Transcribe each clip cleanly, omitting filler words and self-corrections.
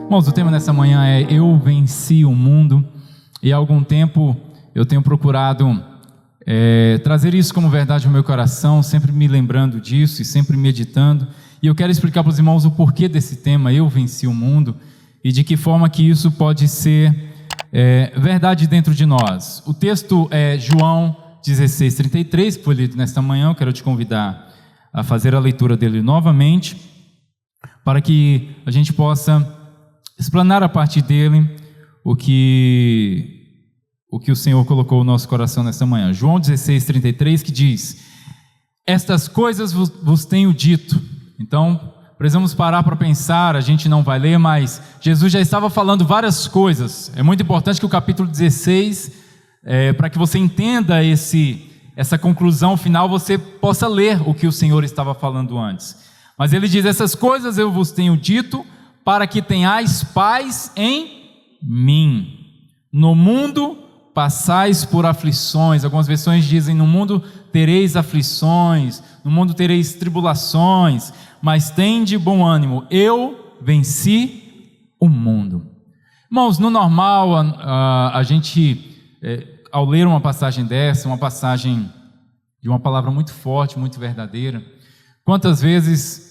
Irmãos, o tema nessa manhã é Eu Venci o Mundo, e há algum tempo eu tenho procurado trazer isso como verdade no meu coração, sempre me lembrando disso e sempre meditando, e eu quero explicar para os irmãos o porquê desse tema, Eu Venci o Mundo, e de que forma que isso pode ser verdade dentro de nós. O texto é João 16:33, que foi lido nesta manhã. Eu quero te convidar a fazer a leitura dele novamente, para que a gente possa explanar a partir dele o que o Senhor colocou no nosso coração nesta manhã. João 16:33, que diz: Estas coisas vos tenho dito. Então, precisamos parar para pensar, a gente não vai ler, mas Jesus já estava falando várias coisas. É muito importante que o capítulo 16, para que você entenda essa conclusão final, você possa ler o que o Senhor estava falando antes. Mas ele diz: essas coisas eu vos tenho dito, para que tenhais paz em mim. No mundo passais por aflições. Algumas versões dizem: no mundo tereis aflições, no mundo tereis tribulações, mas tende bom ânimo, eu venci o mundo. Irmãos, no normal, a gente, ao ler uma passagem dessa, uma passagem de uma palavra muito forte, muito verdadeira, quantas vezes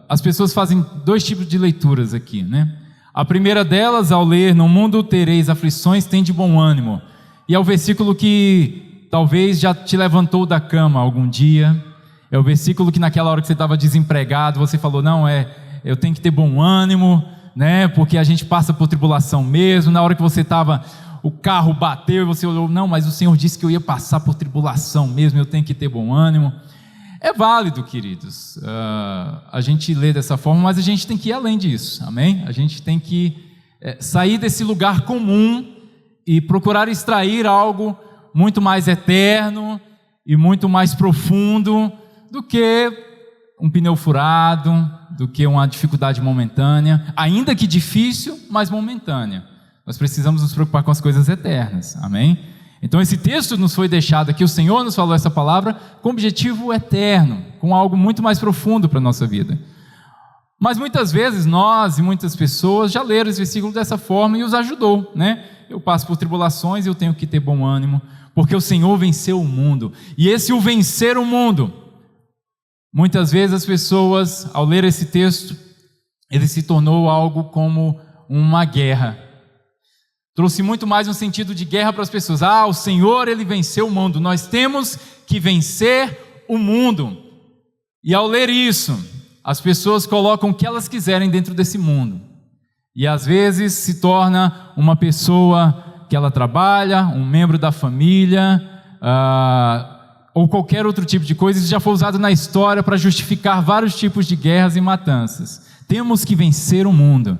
as pessoas fazem dois tipos de leituras aqui, né? A primeira delas, ao ler, no mundo tereis aflições, tende bom ânimo, e é o versículo que talvez já te levantou da cama algum dia, é o versículo que naquela hora que você estava desempregado, você falou: não, eu tenho que ter bom ânimo, né? Porque a gente passa por tribulação mesmo. Na hora que você estava, o carro bateu e você olhou: não, mas o Senhor disse que eu ia passar por tribulação mesmo, eu tenho que ter bom ânimo. É válido, queridos, a gente lê dessa forma, mas a gente tem que ir além disso, amém? A gente tem que sair desse lugar comum e procurar extrair algo muito mais eterno e muito mais profundo do que um pneu furado, do que uma dificuldade momentânea, ainda que difícil, mas momentânea. Nós precisamos nos preocupar com as coisas eternas, amém? Então esse texto nos foi deixado aqui, o Senhor nos falou essa palavra com objetivo eterno, com algo muito mais profundo para a nossa vida. Mas muitas vezes nós e muitas pessoas já leram esse versículo dessa forma e os ajudou, né? Eu passo por tribulações e eu tenho que ter bom ânimo, porque o Senhor venceu o mundo. E esse o vencer o mundo, muitas vezes as pessoas, ao ler esse texto, ele se tornou algo como uma guerra. Trouxe muito mais um sentido de guerra para as pessoas. O Senhor, Ele venceu o mundo, nós temos que vencer o mundo. E ao ler isso, as pessoas colocam o que elas quiserem dentro desse mundo. E às vezes se torna uma pessoa que ela trabalha, um membro da família, ou qualquer outro tipo de coisa. Isso já foi usado na história para justificar vários tipos de guerras e matanças. Temos que vencer o mundo.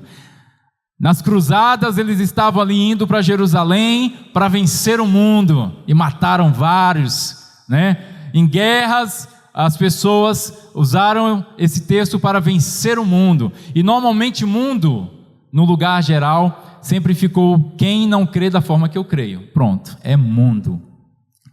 Nas cruzadas, eles estavam ali indo para Jerusalém para vencer o mundo e mataram vários, né? Em guerras, as pessoas usaram esse texto para vencer o mundo. E normalmente mundo, no lugar geral, sempre ficou quem não crê da forma que eu creio. Pronto, é mundo.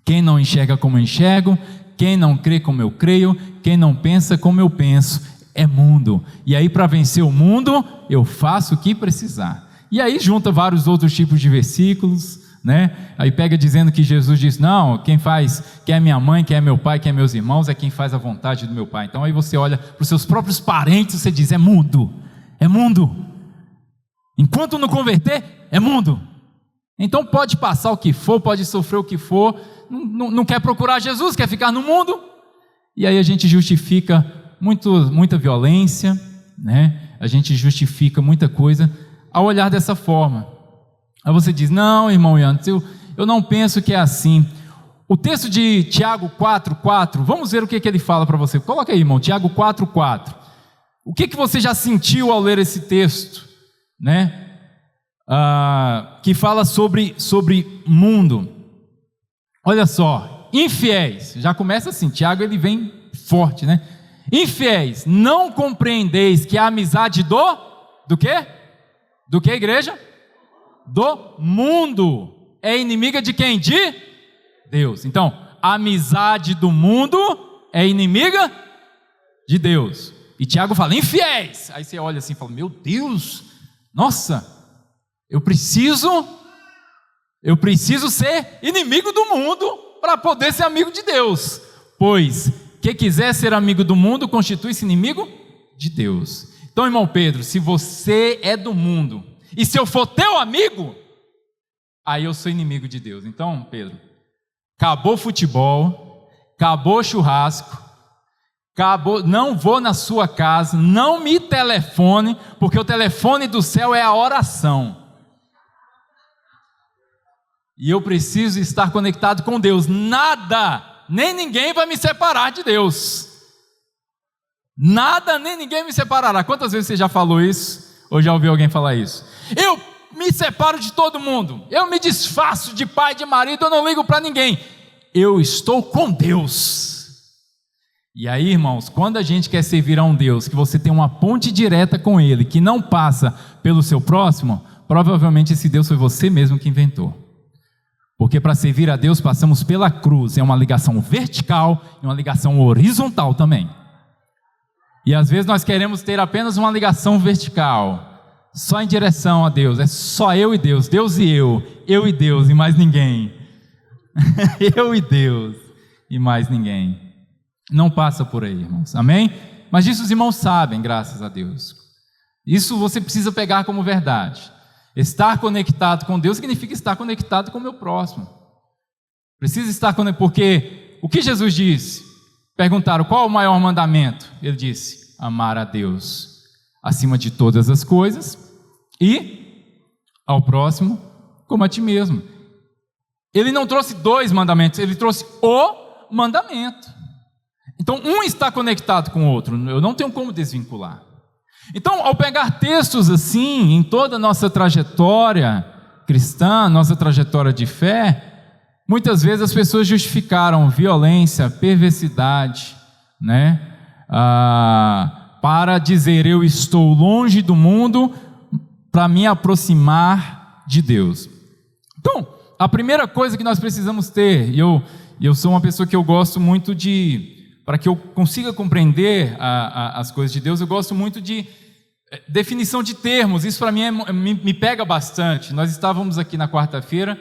Quem não enxerga como eu enxergo, quem não crê como eu creio, quem não pensa como eu penso, é mundo. E aí, para vencer o mundo, eu faço o que precisar. E aí junta vários outros tipos de versículos, né? Aí pega dizendo que Jesus diz: não, quem é minha mãe, quem é meu pai, quem é meus irmãos, é quem faz a vontade do meu pai. Então aí você olha para os seus próprios parentes e você diz: é mundo, é mundo. Enquanto não converter, é mundo. Então pode passar o que for, pode sofrer o que for, não quer procurar Jesus, quer ficar no mundo. E aí a gente justifica muita violência, né? A gente justifica muita coisa ao olhar dessa forma. Aí você diz: não, irmão Ian, eu não penso que é assim. O texto de Tiago 4:4, vamos ver o que ele fala para você. Coloca aí, irmão, Tiago 4:4. O que você já sentiu ao ler esse texto, né? Que fala sobre mundo. Olha só, infiéis, já começa assim, Tiago ele vem forte, né? Infiéis, não compreendeis que a amizade do quê? Do que, igreja? Do mundo é inimiga de quem? De Deus. Então, a amizade do mundo é inimiga de Deus. E Tiago fala, infiéis. Aí você olha assim e fala, meu Deus, nossa, eu preciso ser inimigo do mundo para poder ser amigo de Deus. Pois, quem quiser ser amigo do mundo, constitui-se inimigo de Deus. Então, irmão Pedro, se você é do mundo, e se eu for teu amigo, aí eu sou inimigo de Deus. Então, Pedro, acabou futebol, acabou churrasco, não vou na sua casa, não me telefone, porque o telefone do céu é a oração. E eu preciso estar conectado com Deus. Nada, nem ninguém vai me separar de Deus. Nada, nem ninguém me separará. Quantas vezes você já falou isso? Ou já ouviu alguém falar isso? Eu me separo de todo mundo. Eu me desfaço de pai, de marido, eu não ligo para ninguém. Eu estou com Deus. E aí, irmãos, quando a gente quer servir a um Deus, que você tem uma ponte direta com Ele, que não passa pelo seu próximo, provavelmente esse Deus foi você mesmo que inventou. Porque para servir a Deus passamos pela cruz, é uma ligação vertical e uma ligação horizontal também. E às vezes nós queremos ter apenas uma ligação vertical, só em direção a Deus, é só eu e Deus, Deus e eu e Deus e mais ninguém. Eu e Deus e mais ninguém. Não passa por aí, irmãos, amém? Mas isso os irmãos sabem, graças a Deus. Isso você precisa pegar como verdade. Estar conectado com Deus significa estar conectado com o meu próximo. Precisa estar conectado, porque o que Jesus disse? Perguntaram, qual é o maior mandamento? Ele disse, amar a Deus acima de todas as coisas e ao próximo como a ti mesmo. Ele não trouxe 2 mandamentos, ele trouxe o mandamento. Então, um está conectado com o outro, eu não tenho como desvincular. Então, ao pegar textos assim, em toda a nossa trajetória cristã, nossa trajetória de fé, muitas vezes as pessoas justificaram violência, perversidade, né? Para dizer eu estou longe do mundo, para me aproximar de Deus. Então, a primeira coisa que nós precisamos ter, e eu sou uma pessoa que eu gosto muito para que eu consiga compreender as coisas de Deus, eu gosto muito de definição de termos. Isso para mim me pega bastante. Nós estávamos aqui na quarta-feira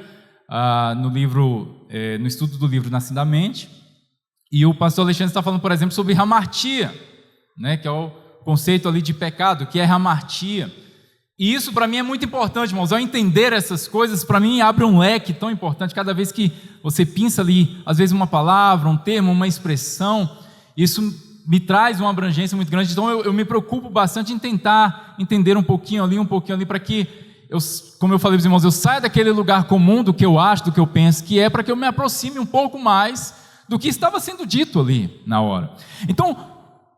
no estudo do livro Nascendo da Mente, e o pastor Alexandre está falando, por exemplo, sobre hamartia, né, que é o conceito ali de pecado, que é hamartia. E isso para mim é muito importante, irmãos. Ao entender essas coisas, para mim abre um leque tão importante. Cada vez que você pinça ali, às vezes uma palavra, um termo, uma expressão, isso me traz uma abrangência muito grande. Então eu me preocupo bastante em tentar entender um pouquinho ali, para que, como eu falei para os irmãos, eu saia daquele lugar comum do que eu acho, do que eu penso que é, para que eu me aproxime um pouco mais do que estava sendo dito ali na hora. Então,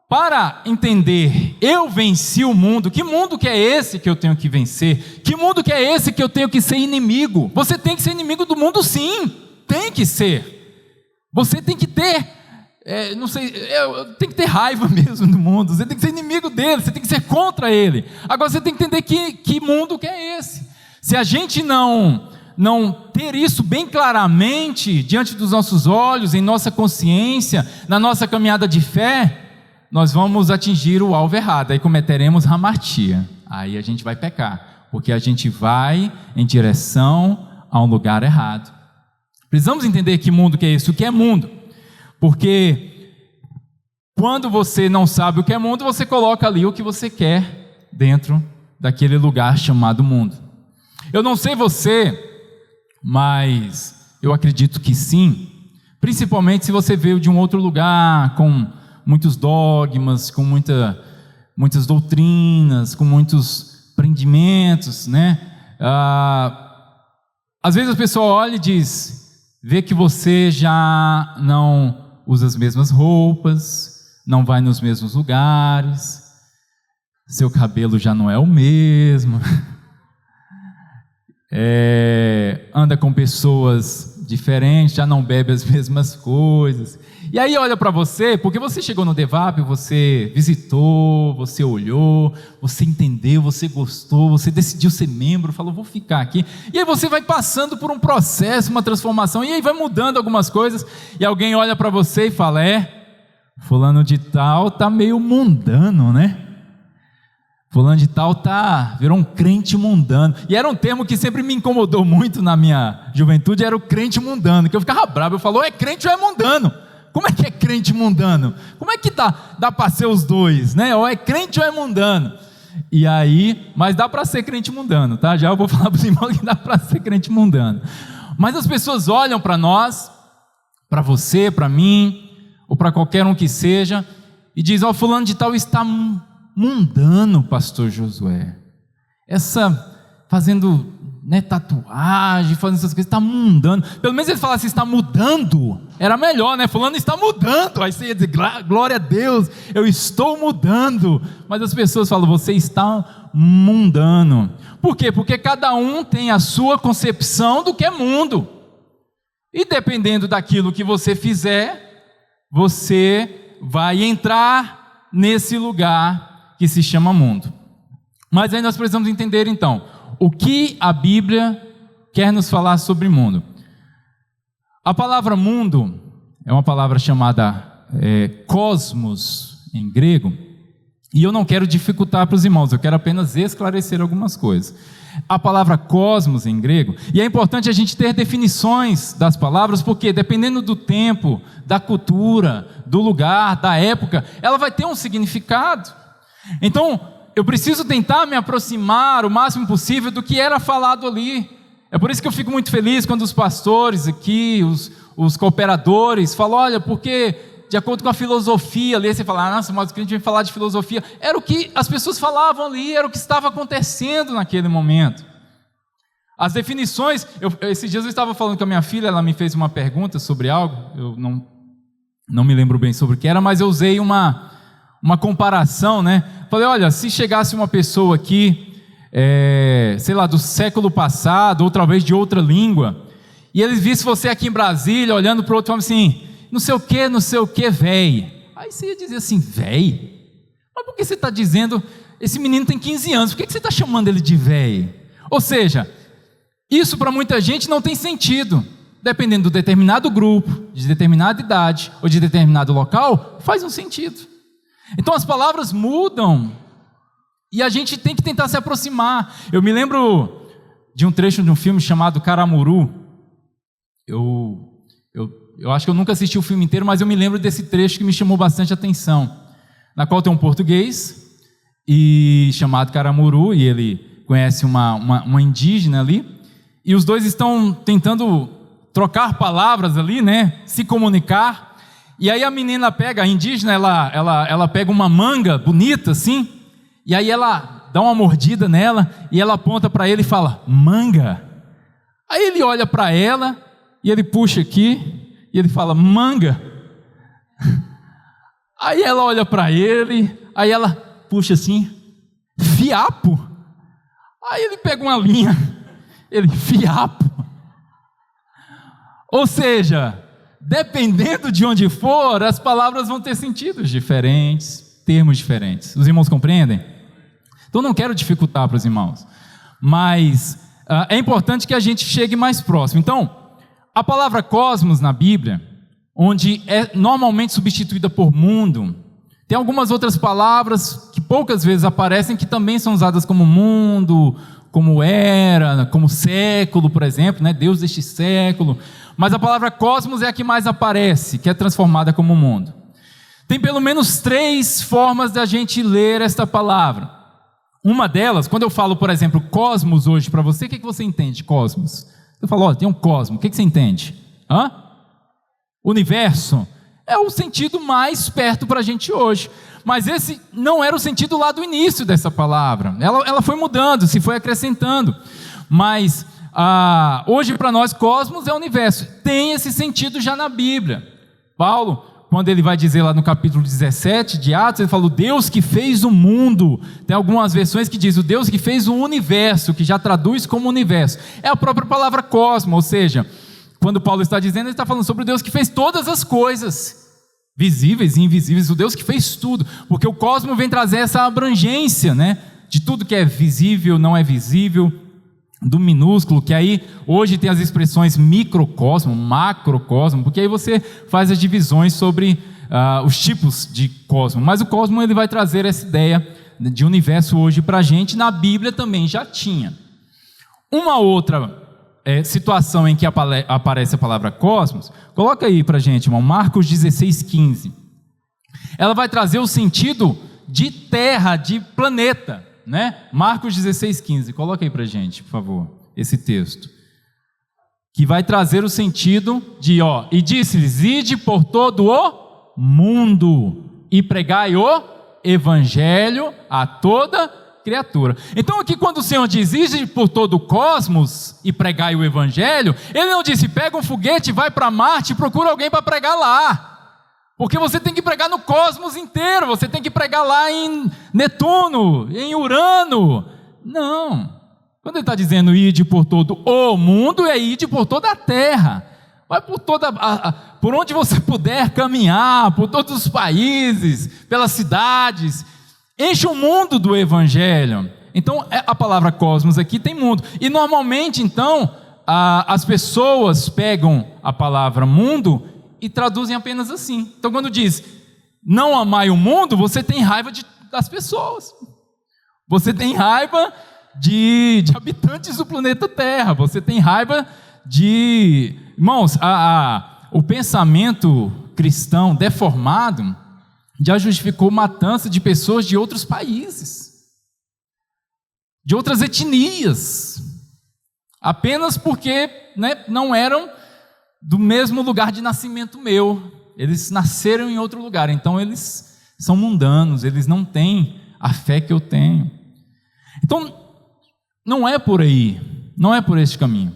para entender, eu venci o mundo. Que mundo que é esse que eu tenho que vencer? Que mundo que é esse que eu tenho que ser inimigo? Você tem que ser inimigo do mundo, sim. Tem que ser. Você tem que ter, tem que ter raiva mesmo do mundo. Você tem que ser inimigo dele, você tem que ser contra ele. Agora você tem que entender que mundo que é esse. Se a gente não ter isso bem claramente diante dos nossos olhos, em nossa consciência, na nossa caminhada de fé, nós vamos atingir o alvo errado, aí cometeremos hamartia, aí a gente vai pecar, porque a gente vai em direção a um lugar errado. Precisamos entender que mundo que é isso, o que é mundo, porque quando você não sabe o que é mundo, você coloca ali o que você quer dentro daquele lugar chamado mundo. Eu não sei você, mas eu acredito que sim, principalmente se você veio de um outro lugar, com muitos dogmas, com muitas doutrinas, com muitos prendimentos, né? Às vezes a pessoa olha e vê que você já não usa as mesmas roupas, não vai nos mesmos lugares, seu cabelo já não é o mesmo, anda com pessoas diferentes, já não bebe as mesmas coisas. E aí olha para você, porque você chegou no Devap, você visitou, você olhou, você entendeu, você gostou, você decidiu ser membro, falou, vou ficar aqui. E aí você vai passando por um processo, uma transformação, e aí vai mudando algumas coisas, e alguém olha para você e fala, fulano de tal tá meio mundano, né? Fulano de tal virou um crente mundano. E era um termo que sempre me incomodou muito na minha juventude, era o crente mundano, que eu ficava bravo, eu falava, ou é crente ou é mundano? Como é que é crente mundano? Como é que dá para ser os dois, né? Ou é crente ou é mundano? E aí, mas dá para ser crente mundano, tá? Já eu vou falar para os irmãos que dá para ser crente mundano. Mas as pessoas olham para nós, para você, para mim, ou para qualquer um que seja, e dizem, fulano de tal está mundano, pastor Josué. Fazendo tatuagem, fazendo essas coisas, está mundano. Pelo menos ele falasse, está mudando, era melhor, né? Fulano está mudando, aí você ia dizer, glória a Deus, eu estou mudando. Mas as pessoas falam, você está mundano. Por quê? Porque cada um tem a sua concepção do que é mundo, e dependendo daquilo que você fizer, você vai entrar nesse lugar que se chama mundo. Mas aí nós precisamos entender então, o que a Bíblia quer nos falar sobre mundo. A palavra mundo é uma palavra chamada cosmos em grego, e eu não quero dificultar para os irmãos, eu quero apenas esclarecer algumas coisas. A palavra cosmos em grego, e é importante a gente ter definições das palavras, porque dependendo do tempo, da cultura, do lugar, da época, ela vai ter um significado. Então, eu preciso tentar me aproximar o máximo possível do que era falado ali. É por isso que eu fico muito feliz quando os pastores aqui, os cooperadores, falam, olha, porque de acordo com a filosofia ali, você fala, nossa, mas o crente vem falar de filosofia. Era o que as pessoas falavam ali, era o que estava acontecendo naquele momento. As definições, esses dias eu estava falando com a minha filha, ela me fez uma pergunta sobre algo, eu não me lembro bem sobre o que era, mas eu usei uma comparação, né? Falei, olha, se chegasse uma pessoa aqui, sei lá, do século passado, ou talvez de outra língua, e eles vissem você aqui em Brasília, olhando para o outro, falando assim, não sei o que, véi. Aí você ia dizer assim, véi? Mas por que você está dizendo, esse menino tem 15 anos, por que você está chamando ele de véi? Ou seja, isso para muita gente não tem sentido. Dependendo do determinado grupo, de determinada idade, ou de determinado local, faz um sentido. Então as palavras mudam, e a gente tem que tentar se aproximar. Eu me lembro de um trecho de um filme chamado Caramuru. Eu acho que eu nunca assisti o filme inteiro, mas eu me lembro desse trecho que me chamou bastante atenção, na qual tem um português chamado Caramuru, e ele conhece uma indígena ali, e os dois estão tentando trocar palavras ali, né, se comunicar. E aí a menina pega, a indígena, ela pega uma manga bonita assim, e aí ela dá uma mordida nela, e ela aponta para ele e fala, manga. Aí ele olha para ela, e ele puxa aqui, e ele fala, manga. Aí ela olha para ele, aí ela puxa assim, fiapo. Aí ele pega uma linha, ele, fiapo. Ou seja, dependendo de onde for, as palavras vão ter sentidos diferentes, termos diferentes. Os irmãos compreendem? Então não quero dificultar para os irmãos, mas é importante que a gente chegue mais próximo. Então, a palavra cosmos na Bíblia, onde é normalmente substituída por mundo, tem algumas outras palavras que poucas vezes aparecem, que também são usadas como mundo, como era, como século, por exemplo, né? Deus deste século. Mas a palavra cosmos é a que mais aparece, que é transformada como mundo. Tem pelo menos 3 formas da gente ler esta palavra. Uma delas, quando eu falo, por exemplo, cosmos hoje para você, o que você entende de cosmos? Eu falo, olha, tem um cosmos, o que você entende? Universo é o sentido mais perto para a gente hoje, mas esse não era o sentido lá do início dessa palavra, ela foi mudando, se foi acrescentando, mas hoje para nós cosmos é universo, tem esse sentido já na Bíblia. Paulo, quando ele vai dizer lá no capítulo 17 de Atos, ele fala, o Deus que fez o mundo. Tem algumas versões que diz, o Deus que fez o universo, que já traduz como universo. É a própria palavra cosmo, ou seja, quando Paulo está dizendo, ele está falando sobre o Deus que fez todas as coisas, visíveis e invisíveis, o Deus que fez tudo, porque o cosmo vem trazer essa abrangência, né, de tudo que é visível, não é visível, do minúsculo, que aí hoje tem as expressões microcosmo, macrocosmo, porque aí você faz as divisões sobre os tipos de cosmos, mas o cosmos ele vai trazer essa ideia de universo hoje para a gente. Na Bíblia também já tinha. Uma outra situação em que aparece a palavra cosmos, coloca aí para a gente, irmão, Marcos 16:15. Ela vai trazer o sentido de terra, de planeta, né? Marcos 16:15, coloca aí para a gente, por favor, esse texto. Que vai trazer o sentido de, e disse-lhes, ide por todo o mundo e pregai o evangelho a toda criatura. Então aqui quando o Senhor diz, ide por todo o cosmos e pregai o evangelho, Ele não disse, pega um foguete, vai para Marte e procura alguém para pregar lá. Porque você tem que pregar no cosmos inteiro, você tem que pregar lá em Netuno, em Urano. Não. Quando ele está dizendo ide por todo o mundo, é ide por toda a terra. Vai por por onde você puder caminhar, por todos os países, pelas cidades. Enche o mundo do evangelho. Então, a palavra cosmos aqui tem mundo. E normalmente, então, as pessoas pegam a palavra mundo e traduzem apenas assim. Então, quando diz não amai o mundo, você tem raiva das pessoas. Você tem raiva de habitantes do planeta Terra, você tem raiva de... Irmãos, o pensamento cristão deformado já justificou matança de pessoas de outros países, de outras etnias, apenas porque, né, não eram do mesmo lugar de nascimento meu, eles nasceram em outro lugar, então eles são mundanos, eles não têm a fé que eu tenho. Então, não é por aí, não é por este caminho.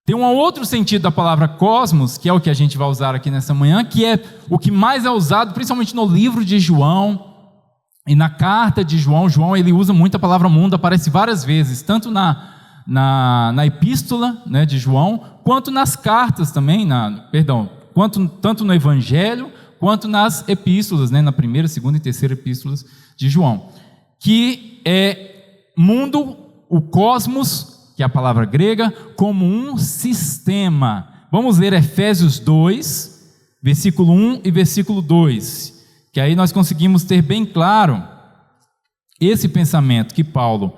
Tem um outro sentido da palavra cosmos, que é o que a gente vai usar aqui nessa manhã, que é o que mais é usado, principalmente no livro de João, e na carta de João. João ele usa muito a palavra mundo, aparece várias vezes, tanto na epístola, né, de João, quanto nas cartas também, tanto no evangelho, quanto nas epístolas, né, na primeira, segunda e terceira epístolas de João, que é mundo, o cosmos, que é a palavra grega, como um sistema. Vamos ler Efésios 2, versículo 1 e versículo 2, que aí nós conseguimos ter bem claro esse pensamento que Paulo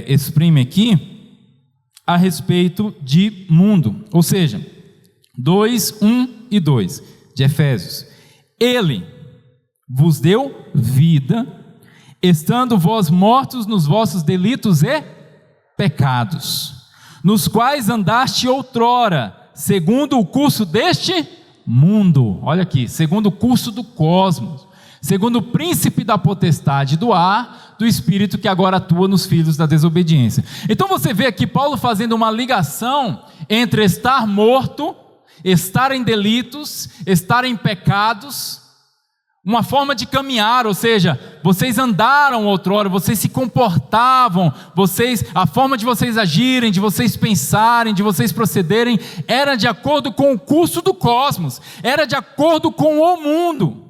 exprime aqui a respeito de mundo, ou seja, 2, 1 e 2 de Efésios. Ele vos deu vida, estando vós mortos nos vossos delitos e pecados, nos quais andaste outrora, segundo o curso deste mundo, olha aqui, segundo o curso do cosmos, segundo o príncipe da potestade do ar, do espírito que agora atua nos filhos da desobediência. Então você vê aqui Paulo fazendo uma ligação entre estar morto, estar em delitos, estar em pecados, uma forma de caminhar, ou seja, vocês andaram outrora, vocês se comportavam, a forma de vocês agirem, de vocês pensarem, de vocês procederem, era de acordo com o curso do cosmos, era de acordo com o mundo.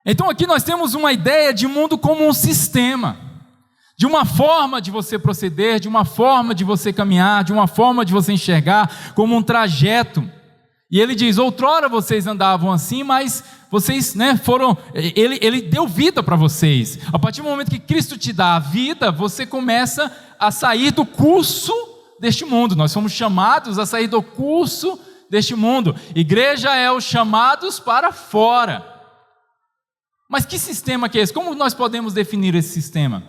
Então aqui nós temos uma ideia de mundo como um sistema, de uma forma de você proceder, de uma forma de você caminhar, de uma forma de você enxergar, como um trajeto. E ele diz, outrora vocês andavam assim, mas vocês, né, ele deu vida para vocês. A partir do momento que Cristo te dá a vida, você começa a sair do curso deste mundo. Nós somos chamados a sair do curso deste mundo. Igreja é os chamados para fora. Mas que sistema que é esse? Como nós podemos definir esse sistema?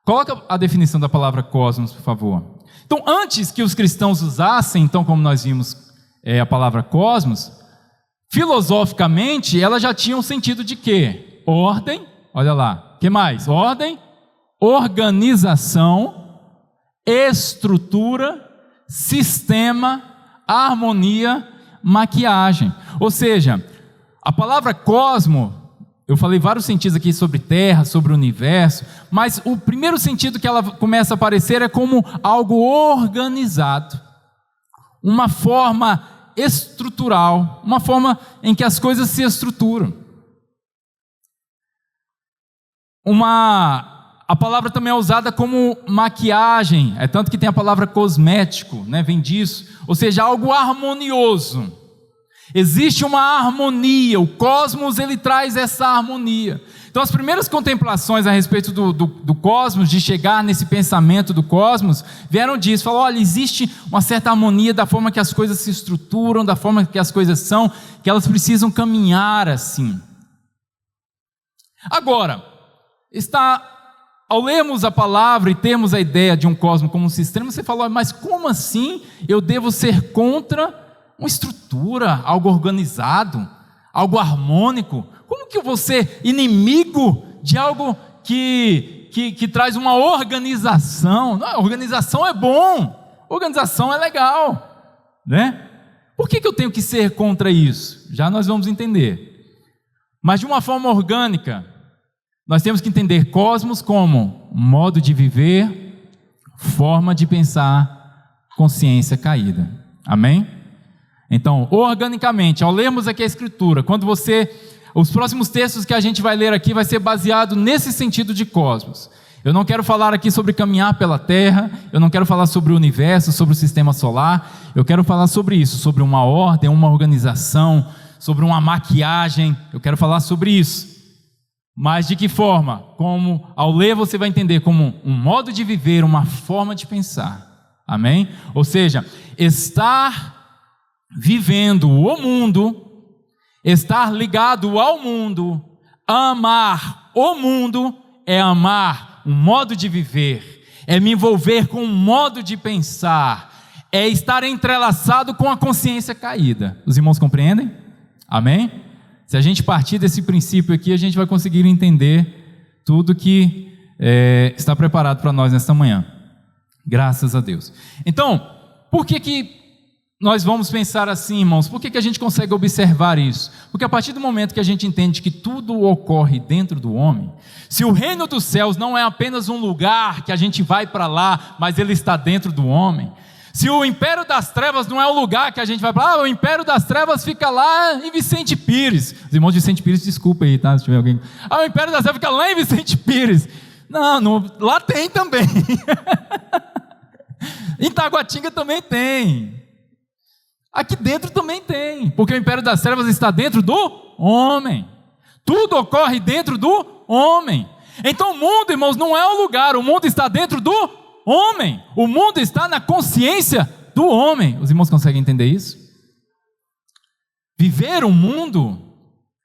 Coloca a definição da palavra cosmos, por favor. Então, antes que os cristãos usassem, então, como nós vimos, a palavra cosmos, filosoficamente, ela já tinha um sentido de quê? Ordem, olha lá, o que mais? Ordem, organização, estrutura, sistema, harmonia, maquiagem. Ou seja, a palavra cosmo, eu falei vários sentidos aqui sobre terra, sobre o universo, mas o primeiro sentido que ela começa a aparecer é como algo organizado, uma forma estrutural, uma forma em que as coisas se estruturam. A palavra também é usada como maquiagem, é tanto que tem a palavra cosmético, né, vem disso, ou seja, algo harmonioso. Existe uma harmonia, o cosmos ele traz essa harmonia. Então as primeiras contemplações a respeito do cosmos, de chegar nesse pensamento do cosmos, vieram disso, falaram, olha, existe uma certa harmonia da forma que as coisas se estruturam, da forma que as coisas são, que elas precisam caminhar assim. Agora, ao lermos a palavra e termos a ideia de um cosmos como um sistema, você fala, mas como assim eu devo ser contra uma estrutura, algo organizado, algo harmônico? Como que eu vou ser inimigo de algo que traz uma organização? Não, organização é bom, organização é legal, né? Por que eu tenho que ser contra isso? Já nós vamos entender. Mas de uma forma orgânica, nós temos que entender cosmos como modo de viver, forma de pensar, consciência caída. Amém? Então, organicamente, ao lermos aqui a Escritura, os próximos textos que a gente vai ler aqui vai ser baseado nesse sentido de cosmos. Eu não quero falar aqui sobre caminhar pela Terra, eu não quero falar sobre o universo, sobre o sistema solar, eu quero falar sobre isso, sobre uma ordem, uma organização, sobre uma maquiagem, eu quero falar sobre isso. Mas de que forma? Como ao ler você vai entender como um modo de viver, uma forma de pensar. Amém? Ou seja, estar vivendo o mundo, estar ligado ao mundo, amar o mundo, é amar um modo de viver, é me envolver com um modo de pensar, é estar entrelaçado com a consciência caída. Os irmãos compreendem? Amém? Se a gente partir desse princípio aqui, a gente vai conseguir entender tudo que está preparado para nós nesta manhã. Graças a Deus. Então, por que nós vamos pensar assim, irmãos? Por que a gente consegue observar isso? Porque a partir do momento que a gente entende que tudo ocorre dentro do homem, se o reino dos céus não é apenas um lugar que a gente vai para lá, mas ele está dentro do homem, se o império das trevas não é o lugar que a gente vai para lá, o império das trevas fica lá em Vicente Pires. Os irmãos de Vicente Pires, desculpa aí, tá? Se tiver alguém. O império das trevas fica lá em Vicente Pires. Não, lá tem também. Em Taguatinga também tem. Aqui dentro também tem, porque o império das trevas está dentro do homem. Tudo ocorre dentro do homem. Então o mundo, irmãos, não é o lugar, o mundo está dentro do homem. O mundo está na consciência do homem. Os irmãos conseguem entender isso? Viver o mundo,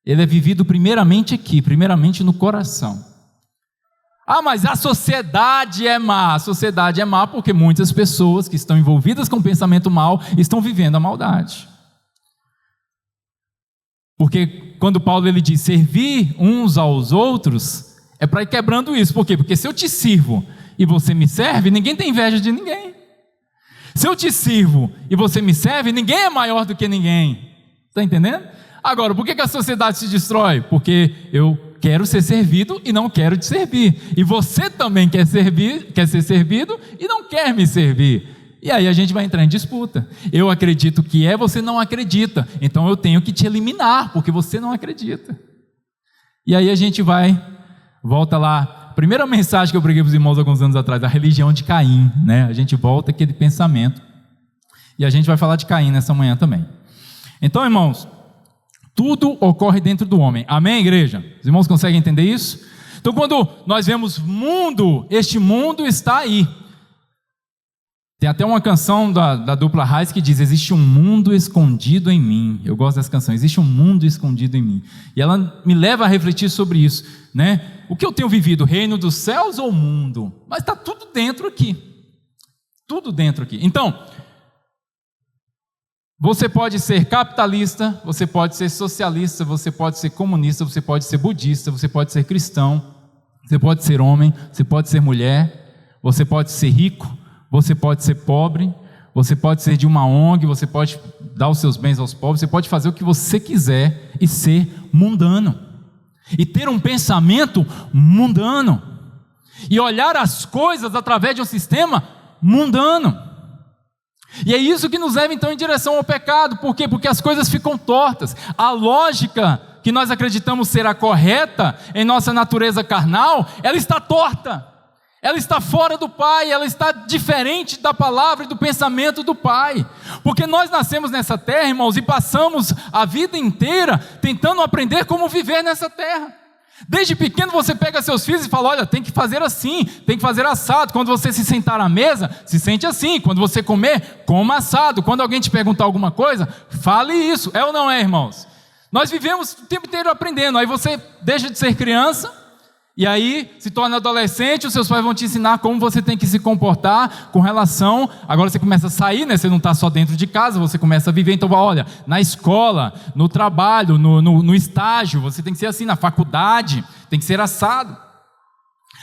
ele é vivido primeiramente aqui, primeiramente no coração. Mas a sociedade é má. A sociedade é má porque muitas pessoas que estão envolvidas com o pensamento mal estão vivendo a maldade. Porque quando Paulo ele diz servir uns aos outros, é para ir quebrando isso. Por quê? Porque se eu te sirvo e você me serve, ninguém tem inveja de ninguém. Se eu te sirvo e você me serve, ninguém é maior do que ninguém. Está entendendo? Agora, por que a sociedade se destrói? Porque eu quero ser servido e não quero te servir. E você também quer ser servido e não quer me servir. E aí a gente vai entrar em disputa. Eu acredito que você não acredita. Então eu tenho que te eliminar, porque você não acredita. E aí a gente volta lá. Primeira mensagem que eu preguei para os irmãos alguns anos atrás, a religião de Caim, né? A gente volta aquele pensamento. E a gente vai falar de Caim nessa manhã também. Então, irmãos, tudo ocorre dentro do homem. Amém, igreja? Os irmãos conseguem entender isso? Então, quando nós vemos mundo, este mundo está aí. Tem até uma canção da dupla Raiz que diz, existe um mundo escondido em mim. Eu gosto dessa canção, existe um mundo escondido em mim. E ela me leva a refletir sobre isso, né? O que eu tenho vivido, reino dos céus ou mundo? Mas está tudo dentro aqui. Tudo dentro aqui. Então, você pode ser capitalista, você pode ser socialista, você pode ser comunista, você pode ser budista, você pode ser cristão, você pode ser homem, você pode ser mulher, você pode ser rico, você pode ser pobre, você pode ser de uma ONG, você pode dar os seus bens aos pobres, você pode fazer o que você quiser e ser mundano, e ter um pensamento mundano, e olhar as coisas através de um sistema mundano. E é isso que nos leva então em direção ao pecado. Por quê? Porque as coisas ficam tortas. A lógica que nós acreditamos ser a correta em nossa natureza carnal, ela está torta. Ela está fora do Pai, ela está diferente da palavra e do pensamento do Pai. Porque nós nascemos nessa terra, irmãos, e passamos a vida inteira tentando aprender como viver nessa terra. Desde pequeno você pega seus filhos e fala, olha, tem que fazer assim, tem que fazer assado. Quando você se sentar à mesa, se sente assim. Quando você comer, coma assado. Quando alguém te perguntar alguma coisa, fale isso. É ou não é, irmãos? Nós vivemos o tempo inteiro aprendendo. Aí você deixa de ser criança, e aí se torna adolescente, os seus pais vão te ensinar como você tem que se comportar com relação. Agora você começa a sair, né? Você não está só dentro de casa, você começa a viver. Então, olha, na escola, no trabalho, no estágio, você tem que ser assim, na faculdade, tem que ser assado.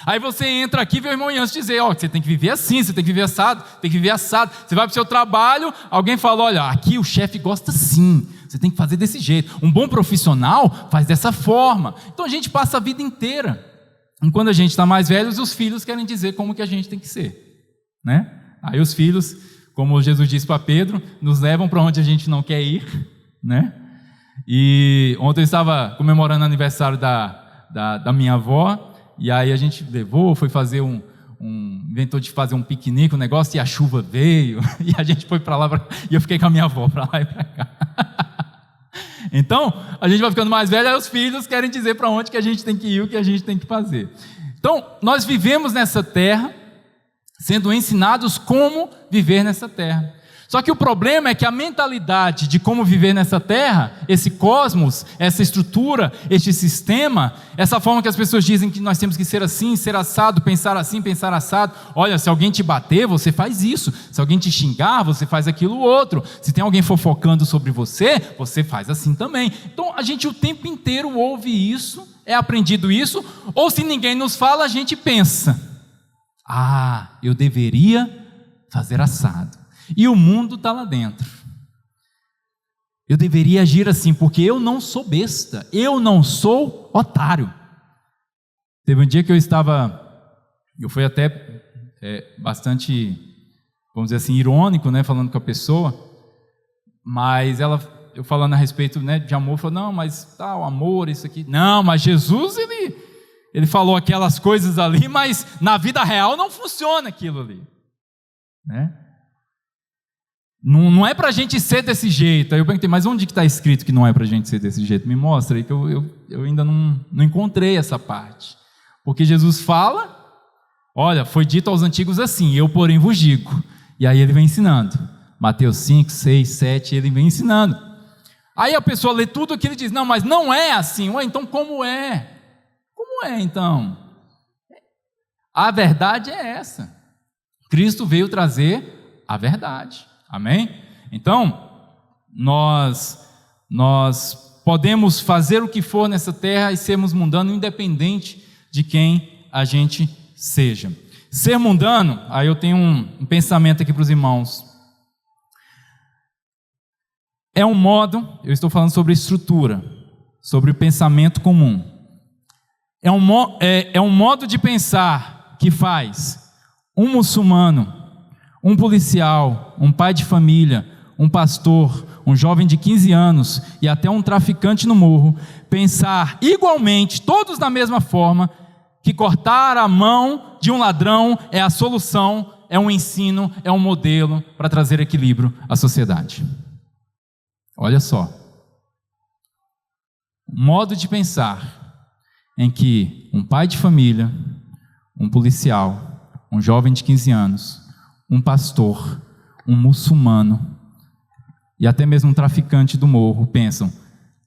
Aí você entra aqui e vê o irmão Ian te dizer, ó, você tem que viver assim, você tem que viver assado, tem que viver assado. Você vai para o seu trabalho, alguém fala, olha, aqui o chefe gosta assim, você tem que fazer desse jeito. Um bom profissional faz dessa forma. Então a gente passa a vida inteira. E quando a gente está mais velho, os filhos querem dizer como que a gente tem que ser, né? Aí os filhos, como Jesus disse para Pedro, nos levam para onde a gente não quer ir, né? E ontem eu estava comemorando o aniversário da minha avó, e aí a gente levou, foi fazer inventou de fazer um piquenique, um negócio, e a chuva veio, e a gente foi para lá, e eu fiquei com a minha avó para lá e para cá. Então, a gente vai ficando mais velho, aí os filhos querem dizer para onde que a gente tem que ir, o que a gente tem que fazer. Então, nós vivemos nessa terra, sendo ensinados como viver nessa terra. Só que o problema é que a mentalidade de como viver nessa terra, esse cosmos, essa estrutura, este sistema, essa forma que as pessoas dizem que nós temos que ser assim, ser assado, pensar assim, pensar assado. Olha, se alguém te bater, você faz isso. Se alguém te xingar, você faz aquilo outro. Se tem alguém fofocando sobre você, você faz assim também. Então, a gente o tempo inteiro ouve isso, é aprendido isso, ou se ninguém nos fala, a gente pensa, eu deveria fazer assado. E o mundo está lá dentro. Eu deveria agir assim, porque eu não sou besta, eu não sou otário. Teve um dia que eu fui até bastante, vamos dizer assim, irônico, né, falando com a pessoa, mas eu falando a respeito, né, de amor, falou, não, mas o amor, isso aqui, não, mas Jesus, ele falou aquelas coisas ali, mas na vida real não funciona aquilo ali, né? Não é para a gente ser desse jeito. Aí eu perguntei, mas onde que está escrito que não é para a gente ser desse jeito? Me mostra aí, que eu ainda não encontrei essa parte. Porque Jesus fala, olha, foi dito aos antigos assim, eu porém vos digo. E aí ele vem ensinando. Mateus 5, 6, 7, ele vem ensinando. Aí a pessoa lê tudo o que ele diz, não, mas não é assim. Ué, então como é? Como é então? A verdade é essa. Cristo veio trazer a verdade. Amém? Então, nós podemos fazer o que for nessa terra e sermos mundanos, independente de quem a gente seja. Ser mundano, aí eu tenho um pensamento aqui para os irmãos. É um modo, eu estou falando sobre estrutura, sobre o pensamento comum. É um modo de pensar que faz um muçulmano, um policial, um pai de família, um pastor, um jovem de 15 anos e até um traficante no morro, pensar igualmente, todos da mesma forma, que cortar a mão de um ladrão é a solução, é um ensino, é um modelo para trazer equilíbrio à sociedade. Olha só. Um modo de pensar em que um pai de família, um policial, um jovem de 15 anos, um pastor, um muçulmano e até mesmo um traficante do morro pensam,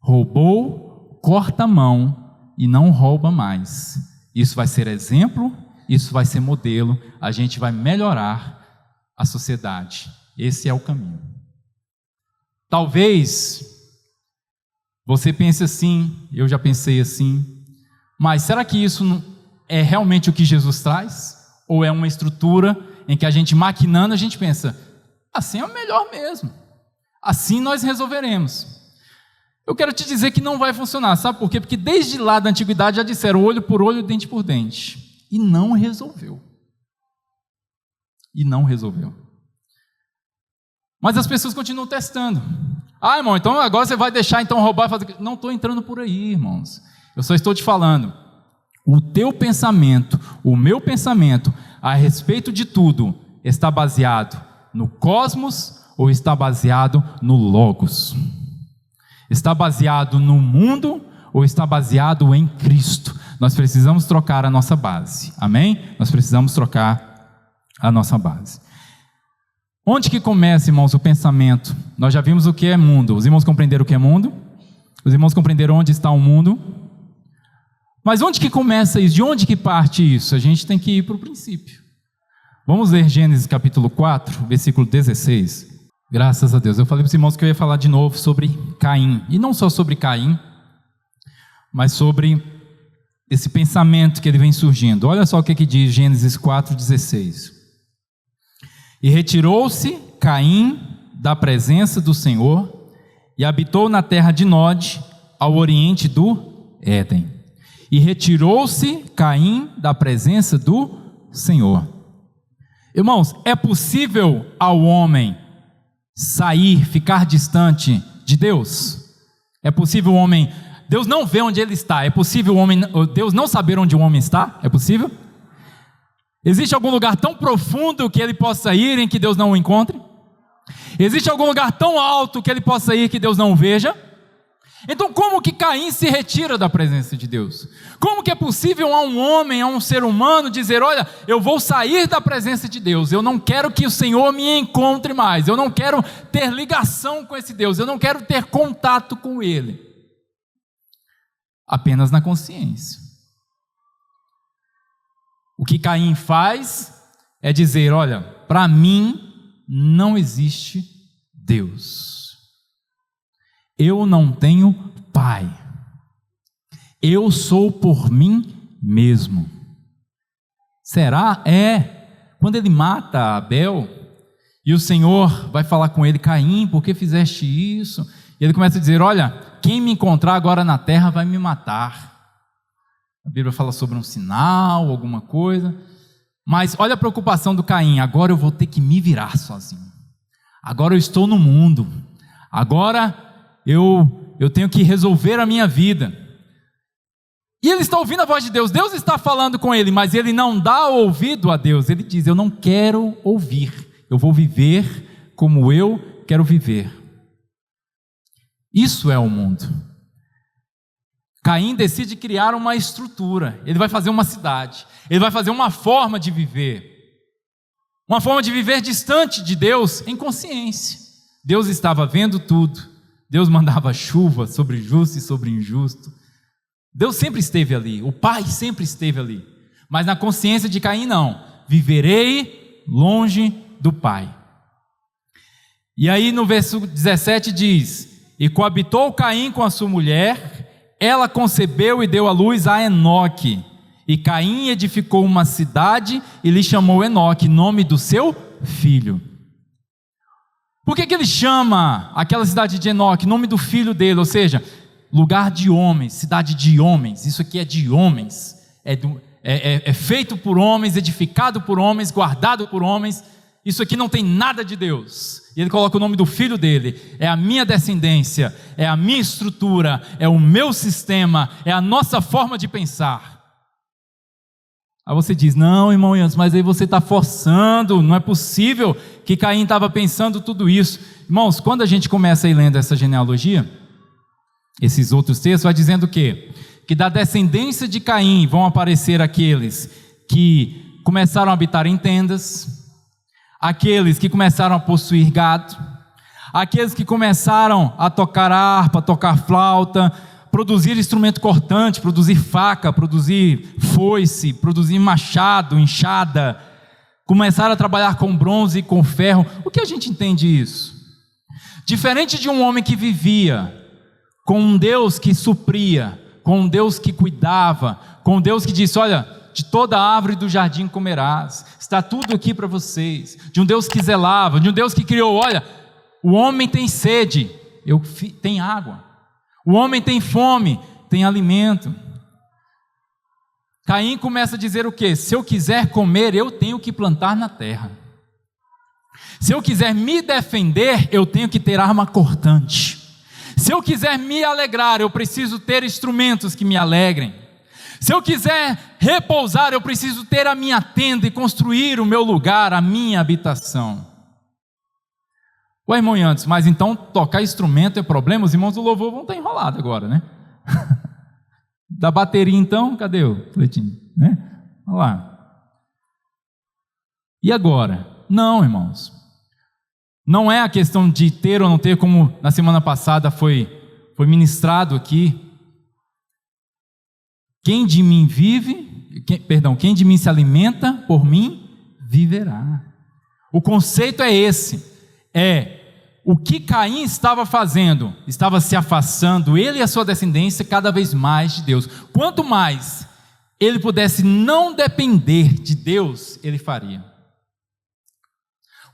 roubou, corta a mão e não rouba mais. Isso vai ser exemplo, isso vai ser modelo, a gente vai melhorar a sociedade. Esse é o caminho. Talvez você pense assim, eu já pensei assim, mas será que isso não é realmente o que Jesus traz? Ou é uma estrutura em que a gente maquinando, a gente pensa, assim é o melhor mesmo, assim nós resolveremos. Eu quero te dizer que não vai funcionar, sabe por quê? Porque desde lá da antiguidade já disseram olho por olho, dente por dente, e não resolveu. Mas as pessoas continuam testando. Irmão, então agora você vai deixar então roubar e fazer... Não estou entrando por aí, irmãos, eu só estou te falando, o teu pensamento, o meu pensamento a respeito de tudo está baseado no cosmos ou está baseado no logos? Está baseado no mundo ou está baseado em Cristo? Nós precisamos trocar a nossa base, amém? Nós precisamos trocar a nossa base. Onde que começa, irmãos, o pensamento? Nós já vimos o que é mundo. Os irmãos compreenderam o que é mundo? Os irmãos compreenderam onde está o mundo? Mas onde que começa isso? De onde que parte isso? A gente tem que ir para o princípio. Vamos ler Gênesis capítulo 4, versículo 16. Graças a Deus. Eu falei para os irmãos que eu ia falar de novo sobre Caim. E não só sobre Caim, mas sobre esse pensamento que ele vem surgindo. Olha só o que diz Gênesis 4, 16. E retirou-se Caim da presença do Senhor e habitou na terra de Nod, ao oriente do Éden. E retirou-se Caim da presença do Senhor. Irmãos, é possível ao homem sair, ficar distante de Deus? É possível o homem... Deus não vê onde ele está. É possível Deus não saber onde o homem está? É possível? Existe algum lugar tão profundo que ele possa ir em que Deus não o encontre? Existe algum lugar tão alto que ele possa ir que Deus não o veja? Então como que Caim se retira da presença de Deus? Como que é possível a um homem, a um ser humano dizer, olha, eu vou sair da presença de Deus, eu não quero que o Senhor me encontre mais, eu não quero ter ligação com esse Deus, eu não quero ter contato com Ele? Apenas na consciência. O que Caim faz é dizer, olha, para mim não existe Deus. Eu não tenho pai. Eu sou por mim mesmo. Será? Quando ele mata Abel, e o Senhor vai falar com ele, Caim, por que fizeste isso? E ele começa a dizer, olha, quem me encontrar agora na terra vai me matar. A Bíblia fala sobre um sinal, alguma coisa. Mas olha a preocupação do Caim, agora eu vou ter que me virar sozinho. Agora eu estou no mundo. Agora eu tenho que resolver a minha vida. E ele está ouvindo a voz de Deus. Deus está falando com ele, mas ele não dá ouvido a Deus. Ele diz, eu não quero ouvir. Eu vou viver como eu quero viver. Isso é o mundo. Caim decide criar uma estrutura. Ele vai fazer uma cidade. Ele vai fazer uma forma de viver. Uma forma de viver distante de Deus em consciência. Deus estava vendo tudo. Deus mandava chuva sobre justo e sobre injusto. Deus sempre esteve ali. O Pai sempre esteve ali. Mas na consciência de Caim não. Viverei longe do Pai. E aí no verso 17 diz, e coabitou Caim com a sua mulher, ela concebeu e deu à luz a Enoque. E Caim edificou uma cidade e lhe chamou Enoque, nome do seu filho. Por que ele chama aquela cidade de Enoque, nome do filho dele? Ou seja, lugar de homens, cidade de homens. Isso aqui é de homens. É feito por homens, edificado por homens, guardado por homens. Isso aqui não tem nada de Deus. E ele coloca o nome do filho dele. É a minha descendência, é a minha estrutura, é o meu sistema, é a nossa forma de pensar. Aí você diz, não, irmão Jansen, mas aí você está forçando, não é possível que Caim estava pensando tudo isso. Irmãos, quando a gente começa a ir lendo essa genealogia, esses outros textos, vai dizendo o quê? Que da descendência de Caim vão aparecer aqueles que começaram a habitar em tendas, aqueles que começaram a possuir gado, aqueles que começaram a tocar harpa, tocar flauta, produzir instrumento cortante, produzir faca, produzir foice, produzir machado, enxada, começaram a trabalhar com bronze e com ferro. O que a gente entende isso? Diferente de um homem que vivia com um Deus que supria, com um Deus que cuidava, com um Deus que disse, olha, de toda árvore do jardim comerás, está tudo aqui para vocês, de um Deus que zelava, de um Deus que criou, olha, o homem tem sede, tem água. O homem tem fome, tem alimento. Caim começa a dizer o quê? Se eu quiser comer, eu tenho que plantar na terra. Se eu quiser me defender, eu tenho que ter arma cortante. Se eu quiser me alegrar, eu preciso ter instrumentos que me alegrem. Se eu quiser repousar, eu preciso ter a minha tenda e construir o meu lugar, a minha habitação. Ué, irmão Yantes, mas então tocar instrumento é problema? Os irmãos do louvor vão estar enrolados agora, né? Da bateria então, cadê o Cleitinho? Né? Vamos lá. E agora? Não, irmãos. Não é a questão de ter ou não ter, como na semana passada foi ministrado aqui. Quem de mim quem de mim se alimenta, por mim viverá. O conceito é esse, o que Caim estava fazendo, estava se afastando, ele e a sua descendência, cada vez mais de Deus. Quanto mais ele pudesse não depender de Deus, ele faria.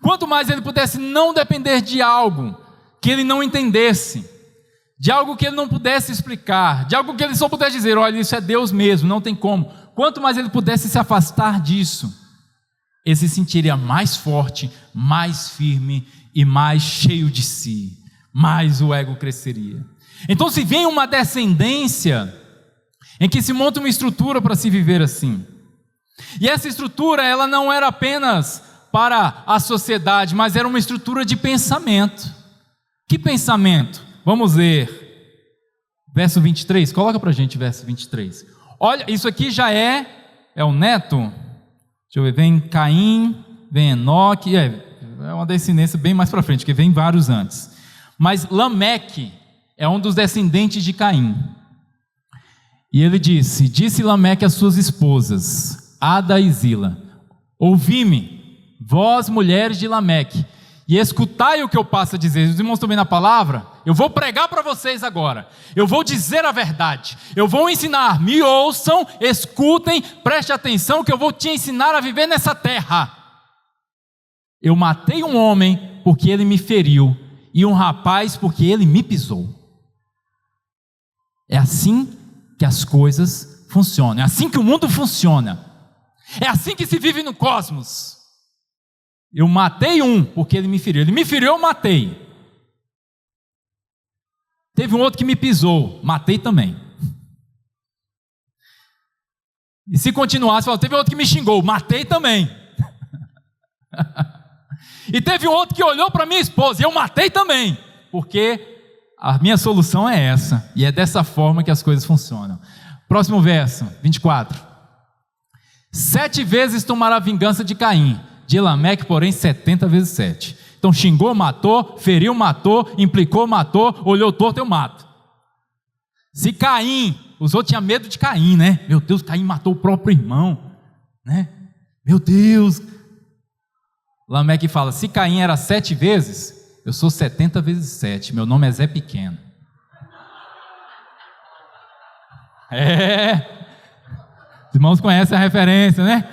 Quanto mais ele pudesse não depender de algo que ele não entendesse, de algo que ele não pudesse explicar, de algo que ele só pudesse dizer, olha, isso é Deus mesmo, não tem como. Quanto mais ele pudesse se afastar disso, ele se sentiria mais forte, mais firme e mais cheio de si, mais o ego cresceria. Então, se vem uma descendência em que se monta uma estrutura para se viver assim, e essa estrutura, ela não era apenas para a sociedade, mas era uma estrutura de pensamento. Que pensamento? Vamos ler, verso 23, coloca para a gente verso 23. Olha, isso aqui já é o neto, deixa eu ver, vem Caim, vem Enoque, é uma descendência bem mais para frente, porque vem vários antes. Mas Lameque é um dos descendentes de Caim. E ele disse Lameque às suas esposas, Ada e Zila, ouvi-me, vós mulheres de Lameque, e escutai o que eu passo a dizer. Os irmãos estão bem na palavra? Eu vou pregar para vocês agora, eu vou dizer a verdade, eu vou ensinar, me ouçam, escutem, preste atenção que eu vou te ensinar a viver nessa terra. Eu matei um homem porque ele me feriu, e um rapaz porque ele me pisou. É assim que as coisas funcionam, é assim que o mundo funciona, é assim que se vive no cosmos. Eu matei um porque ele me feriu, eu matei. Teve um outro que me pisou, matei também. E se continuasse, teve outro que me xingou, matei também. E teve um outro que olhou para minha esposa, e eu matei também. Porque a minha solução é essa, e é dessa forma que as coisas funcionam. Próximo verso, 24. 7 vezes tomará vingança de Caim, de Lameque, porém, 70 vezes 7. Então xingou, matou, feriu, matou, implicou, matou, olhou torto, eu mato. Se Caim, os outros tinham medo de Caim, né? Meu Deus, Caim matou o próprio irmão, né? Meu Deus. Lameque fala, se Caim era 7 vezes, eu sou 70 vezes 7, meu nome é Zé Pequeno. Os irmãos conhecem a referência, né?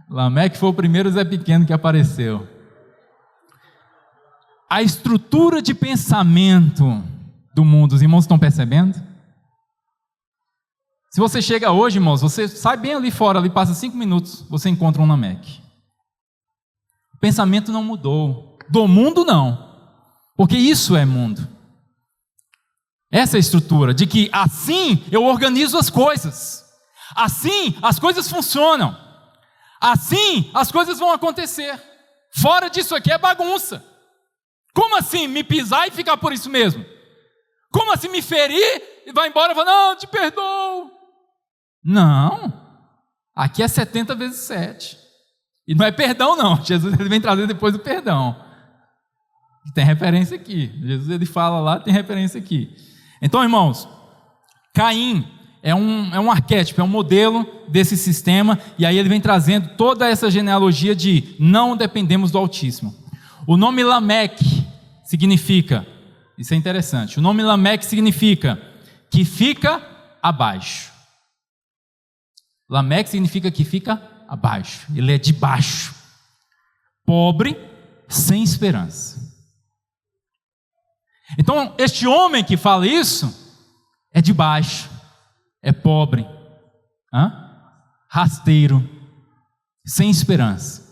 Lameque foi o primeiro Zé Pequeno que apareceu. A estrutura de pensamento do mundo, os irmãos estão percebendo? Se você chega hoje, irmãos, você sai bem ali fora, ali passa 5 minutos, você encontra um Lameque. O pensamento não mudou, do mundo não, porque isso é mundo. Essa é a estrutura, de que assim eu organizo as coisas, assim as coisas funcionam, assim as coisas vão acontecer. Fora disso aqui é bagunça. Como assim me pisar e ficar por isso mesmo? Como assim me ferir e vai embora e falar, não, te perdoo? Não, aqui é 70 vezes 7. E não é perdão não, Jesus ele vem trazer depois do perdão. Tem referência aqui, Jesus ele fala lá, tem referência aqui. Então, irmãos, Caim é um arquétipo, é um modelo desse sistema, e aí ele vem trazendo toda essa genealogia de não dependemos do Altíssimo. O nome Lameque significa, isso é interessante, o nome Lameque significa que fica abaixo. Lameque significa que fica abaixo, ele é de baixo, pobre, sem esperança. Então, este homem que fala isso, é de baixo, é pobre, rasteiro, sem esperança.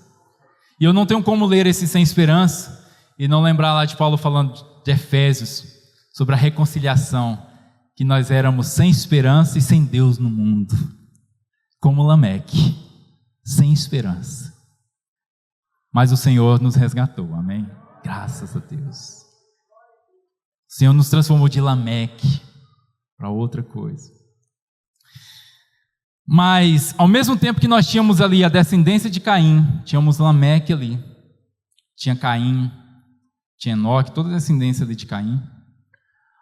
E eu não tenho como ler esse sem esperança e não lembrar lá de Paulo falando de Efésios, sobre a reconciliação, que nós éramos sem esperança e sem Deus no mundo, como Lameque, sem esperança. Mas o Senhor nos resgatou, amém? Graças a Deus. O Senhor nos transformou de Lameque para outra coisa. Mas, ao mesmo tempo que nós tínhamos ali a descendência de Caim, tínhamos Lameque ali, tinha Caim, tinha Enoque, toda a descendência ali de Caim.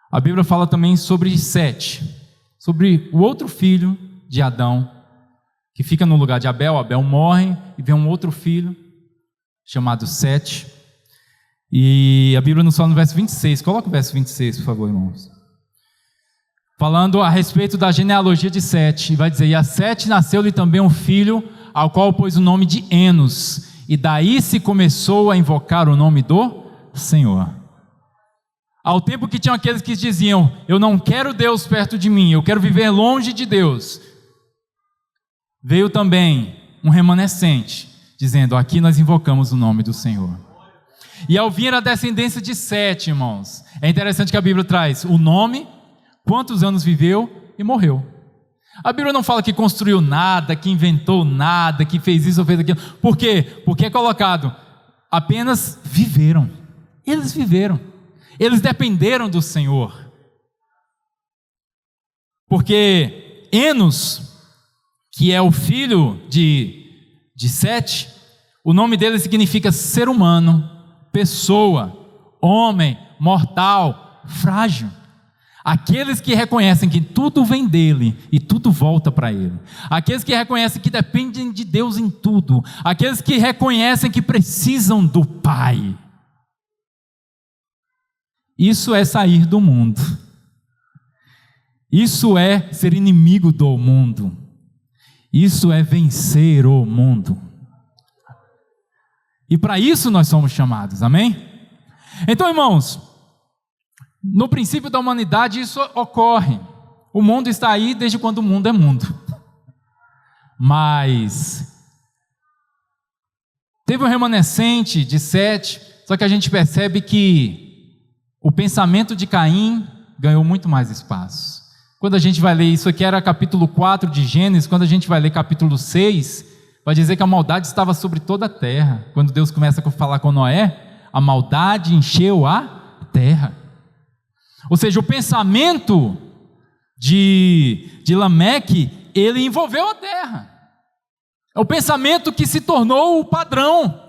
A Bíblia fala também sobre Sete, sobre o outro filho de Adão, que fica no lugar de Abel. Abel morre e vem um outro filho, chamado Sete. E a Bíblia nos fala no verso 26, coloca o verso 26, por favor, irmãos. Falando a respeito da genealogia de Sete, vai dizer: e a Sete nasceu-lhe também um filho, ao qual pôs o nome de Enos, e daí se começou a invocar o nome do Senhor. Ao tempo que tinham aqueles que diziam: eu não quero Deus perto de mim, eu quero viver longe de Deus, veio também um remanescente, dizendo: aqui nós invocamos o nome do Senhor. E ao vir a descendência de Sete, irmãos, é interessante que a Bíblia traz o nome, quantos anos viveu e morreu. A Bíblia não fala que construiu nada, que inventou nada, que fez isso ou fez aquilo. Por quê? Porque é colocado, apenas viveram. Eles viveram. Eles dependeram do Senhor. Porque Enos, que é o filho de Sete, o nome dele significa ser humano, pessoa, homem, mortal, frágil. Aqueles que reconhecem que tudo vem dele e tudo volta para ele. Aqueles que reconhecem que dependem de Deus em tudo. Aqueles que reconhecem que precisam do Pai. Isso é sair do mundo. Isso é ser inimigo do mundo. Isso é vencer o mundo. E para isso nós somos chamados, amém? Então, irmãos, no princípio da humanidade isso ocorre. O mundo está aí desde quando o mundo é mundo. Mas teve um remanescente de Sete, só que a gente percebe que o pensamento de Caim ganhou muito mais espaço. Quando a gente vai ler, isso aqui era capítulo 4 de Gênesis, quando a gente vai ler capítulo 6, vai dizer que a maldade estava sobre toda a terra. Quando Deus começa a falar com Noé, a maldade encheu a terra. Ou seja, o pensamento de Lameque, ele envolveu a terra. É o pensamento que se tornou o padrão,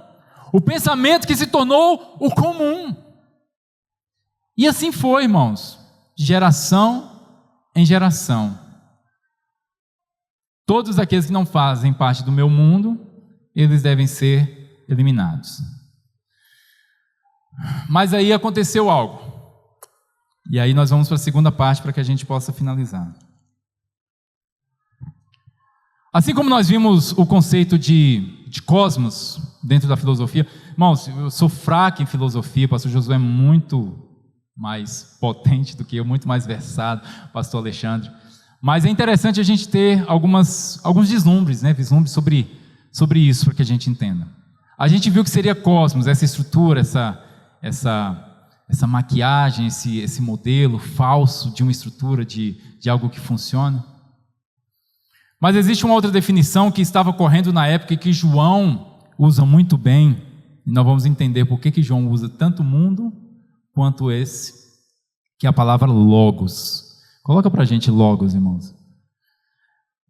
o pensamento que se tornou o comum. E assim foi, irmãos, de geração em geração. Todos aqueles que não fazem parte do meu mundo, eles devem ser eliminados. Mas aí aconteceu algo. E aí nós vamos para a segunda parte para que a gente possa finalizar. Assim como nós vimos o conceito de cosmos dentro da filosofia, irmãos, eu sou fraco em filosofia, o pastor Josué é muito mais potente do que eu, muito mais versado, pastor Alexandre. Mas é interessante a gente ter alguns vislumbres, né? Vislumbres sobre isso, para que a gente entenda. A gente viu que seria cosmos, essa estrutura, essa maquiagem, esse modelo falso de uma estrutura, de algo que funciona. Mas existe uma outra definição que estava correndo na época e que João usa muito bem, e nós vamos entender por que João usa tanto o mundo quanto esse, que é a palavra logos. Coloca para a gente logos, irmãos.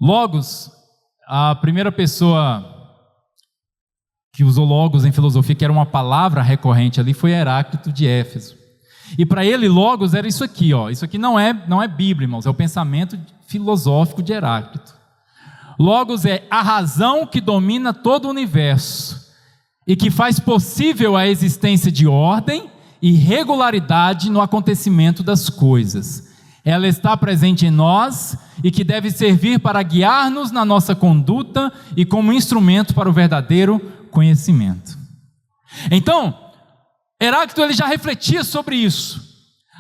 Logos, a primeira pessoa que usou logos em filosofia, que era uma palavra recorrente ali, foi Heráclito de Éfeso. E para ele, logos era isso aqui, ó. Isso aqui não é Bíblia, irmãos, é o pensamento filosófico de Heráclito. Logos é a razão que domina todo o universo e que faz possível a existência de ordem e regularidade no acontecimento das coisas. Ela está presente em nós e que deve servir para guiar-nos na nossa conduta e como instrumento para o verdadeiro conhecimento. Então, Heráclito ele já refletia sobre isso.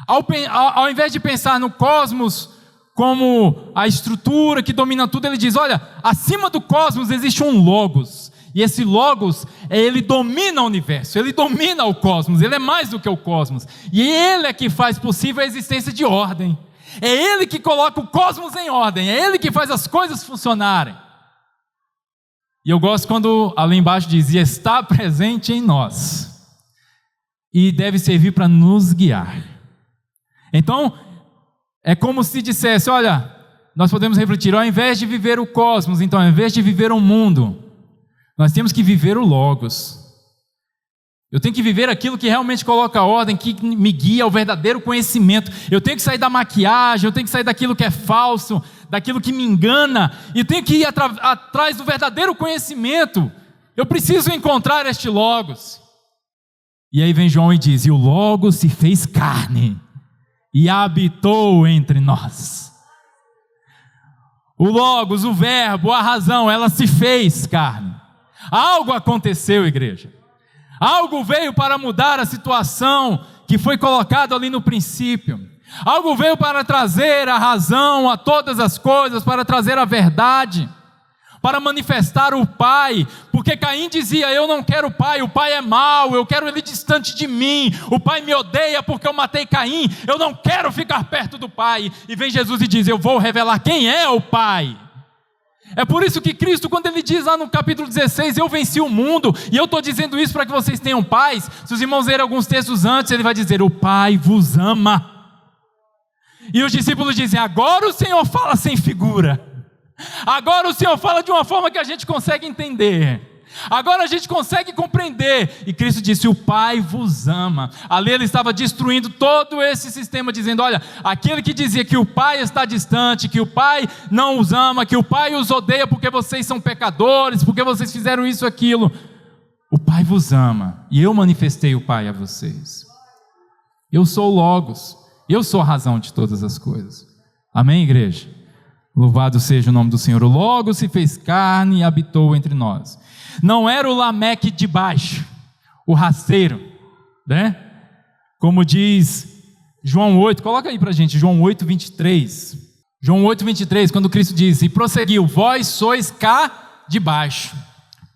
Ao invés de pensar no cosmos como a estrutura que domina tudo, ele diz, olha, acima do cosmos existe um logos. E esse logos, ele domina o universo, ele domina o cosmos, ele é mais do que o cosmos. E ele é que faz possível a existência de ordem. É Ele que coloca o cosmos em ordem, é Ele que faz as coisas funcionarem. E eu gosto quando ali embaixo dizia, está presente em nós, e deve servir para nos guiar. Então, é como se dissesse, olha, nós podemos refletir, ao invés de viver o cosmos, então, ao invés de viver o mundo, nós temos que viver o Logos. Eu tenho que viver aquilo que realmente coloca ordem, que me guia ao verdadeiro conhecimento. Eu tenho que sair da maquiagem, eu tenho que sair daquilo que é falso, daquilo que me engana, e eu tenho que ir atrás do verdadeiro conhecimento. Eu preciso encontrar este Logos. E aí vem João e diz, e o Logos se fez carne, e habitou entre nós. O Logos, o verbo, a razão, ela se fez carne. Algo aconteceu, igreja. Algo veio para mudar a situação que foi colocado ali no princípio. Algo veio para trazer a razão a todas as coisas, para trazer a verdade, para manifestar o Pai. Porque Caim dizia, eu não quero o Pai é mau, eu quero ele distante de mim. O Pai me odeia porque eu matei Caim, eu não quero ficar perto do Pai. E vem Jesus e diz, eu vou revelar quem é o Pai. É por isso que Cristo, quando Ele diz lá no capítulo 16, eu venci o mundo, e eu estou dizendo isso para que vocês tenham paz. Se os irmãos lerem alguns textos antes, Ele vai dizer, o Pai vos ama. E os discípulos dizem, agora o Senhor fala sem figura. Agora o Senhor fala de uma forma que a gente consegue entender. Agora a gente consegue compreender. E Cristo disse, o Pai vos ama. Ali Ele estava destruindo todo esse sistema, dizendo, olha, aquele que dizia que o Pai está distante, que o Pai não os ama, que o Pai os odeia porque vocês são pecadores, porque vocês fizeram isso, aquilo. O Pai vos ama, e eu manifestei o Pai a vocês. Eu sou o Logos, eu sou a razão de todas as coisas. Amém, igreja? Louvado seja o nome do Senhor. O Logos se fez carne e habitou entre nós. Não era o Lameque de baixo, o rasteiro, né? Como diz João 8, coloca aí para a gente, João 8, 23. João 8, 23, quando Cristo diz, e prosseguiu, vós sois cá de baixo,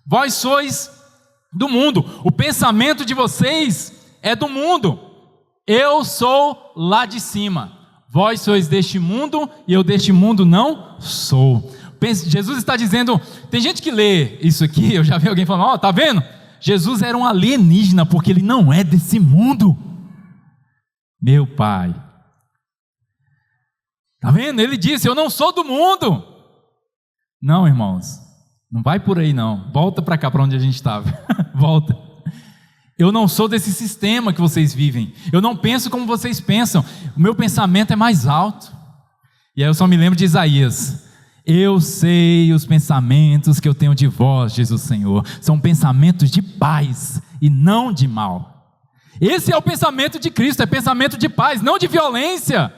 vós sois do mundo, o pensamento de vocês é do mundo, eu sou lá de cima, vós sois deste mundo e eu deste mundo não sou. Jesus está dizendo, tem gente que lê isso aqui, eu já vi alguém falando, tá vendo? Jesus era um alienígena, porque Ele não é desse mundo. Meu Pai, tá vendo? Ele disse, eu não sou do mundo. Não, irmãos, não vai por aí não, volta para cá, para onde a gente estava, volta. Eu não sou desse sistema que vocês vivem, eu não penso como vocês pensam, o meu pensamento é mais alto. E aí eu só me lembro de Isaías, eu sei os pensamentos que eu tenho de vós, diz o Senhor, são pensamentos de paz e não de mal. Esse é o pensamento de Cristo, é pensamento de paz, não de violência.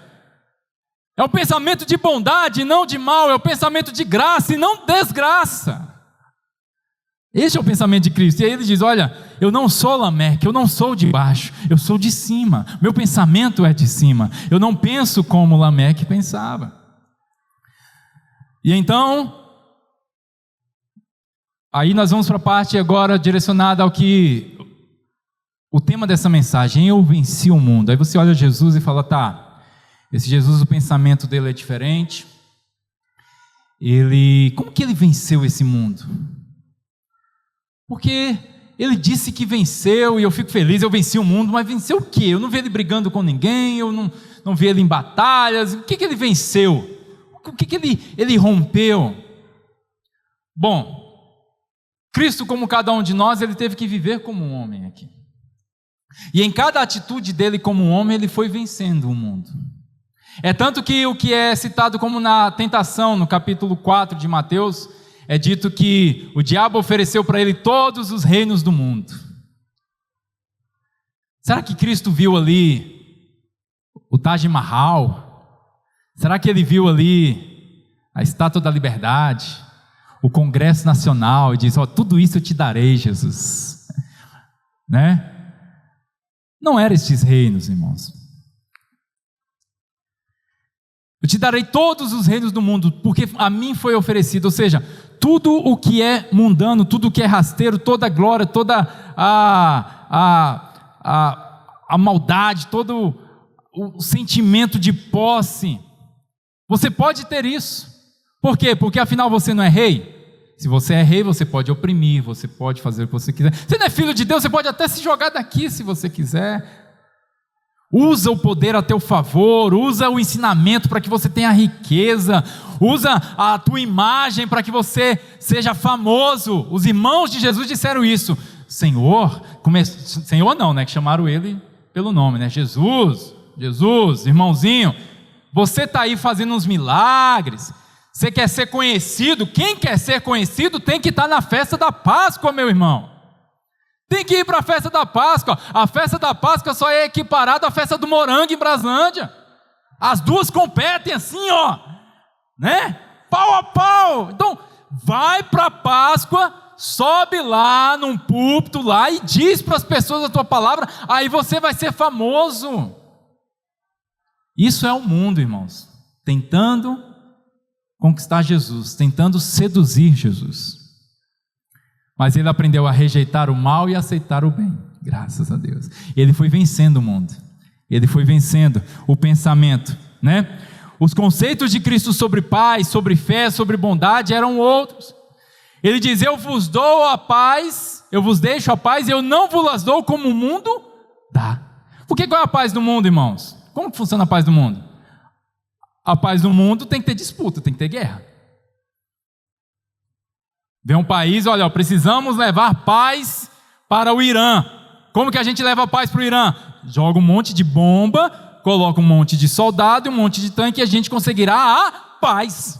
É o pensamento de bondade e não de mal, é o pensamento de graça e não desgraça. Esse é o pensamento de Cristo. E aí Ele diz, olha, eu não sou Lameque, eu não sou de baixo, eu sou de cima, meu pensamento é de cima, eu não penso como Lameque pensava. E então, aí nós vamos para a parte agora direcionada ao que, o tema dessa mensagem, eu venci o mundo. Aí você olha Jesus e fala, tá, esse Jesus, o pensamento dele é diferente, como que ele venceu esse mundo? Porque ele disse que venceu, e eu fico feliz, eu venci o mundo, mas venceu o quê? Eu não vi ele brigando com ninguém, eu não vi ele em batalhas, o que ele venceu? O que ele rompeu? Bom, Cristo, como cada um de nós, ele teve que viver como um homem aqui. E em cada atitude dele como um homem, ele foi vencendo o mundo. É tanto que o que é citado como na tentação, no capítulo 4 de Mateus, é dito que o diabo ofereceu para ele todos os reinos do mundo. Será que Cristo viu ali o Taj Mahal? Será que ele viu ali a Estátua da Liberdade, o Congresso Nacional, e diz, tudo isso eu te darei, Jesus, né? Não eram estes reinos, irmãos. Eu te darei todos os reinos do mundo, porque a mim foi oferecido, ou seja, tudo o que é mundano, tudo o que é rasteiro, toda a glória, toda a maldade, todo o sentimento de posse, Você pode ter isso. Por quê? Porque afinal você não é rei. Se você é rei, você pode oprimir, você pode fazer o que você quiser. Você não é filho de Deus, você pode até se jogar daqui se você quiser. Usa o poder a teu favor, usa o ensinamento para que você tenha riqueza, usa a tua imagem para que você seja famoso. Os irmãos de Jesus disseram isso. Senhor não, né? Que chamaram ele pelo nome, né? Jesus, irmãozinho, você está aí fazendo uns milagres, você quer ser conhecido? Quem quer ser conhecido tem que estar na festa da Páscoa, meu irmão. Tem que ir para a festa da Páscoa. A festa da Páscoa só é equiparada à festa do morango em Braslândia. As duas competem assim, ó, né? Pau a pau. Então, vai para a Páscoa, sobe lá num púlpito lá e diz para as pessoas a tua palavra, aí você vai ser famoso. Isso é o mundo, irmãos, tentando conquistar Jesus, tentando seduzir Jesus. Mas ele aprendeu a rejeitar o mal e aceitar o bem, graças a Deus. Ele foi vencendo o mundo, ele foi vencendo o pensamento, né? Os conceitos de Cristo sobre paz, sobre fé, sobre bondade eram outros. Ele diz: eu vos dou a paz, eu vos deixo a paz, e eu não vos las dou como o mundo dá. Porque qual é a paz do mundo, irmãos? Como que funciona a paz do mundo? A paz do mundo tem que ter disputa, tem que ter guerra. Vem um país, olha, precisamos levar paz para o Irã. Como que a gente leva paz para o Irã? Joga um monte de bomba, coloca um monte de soldado e um monte de tanque, e a gente conseguirá a paz.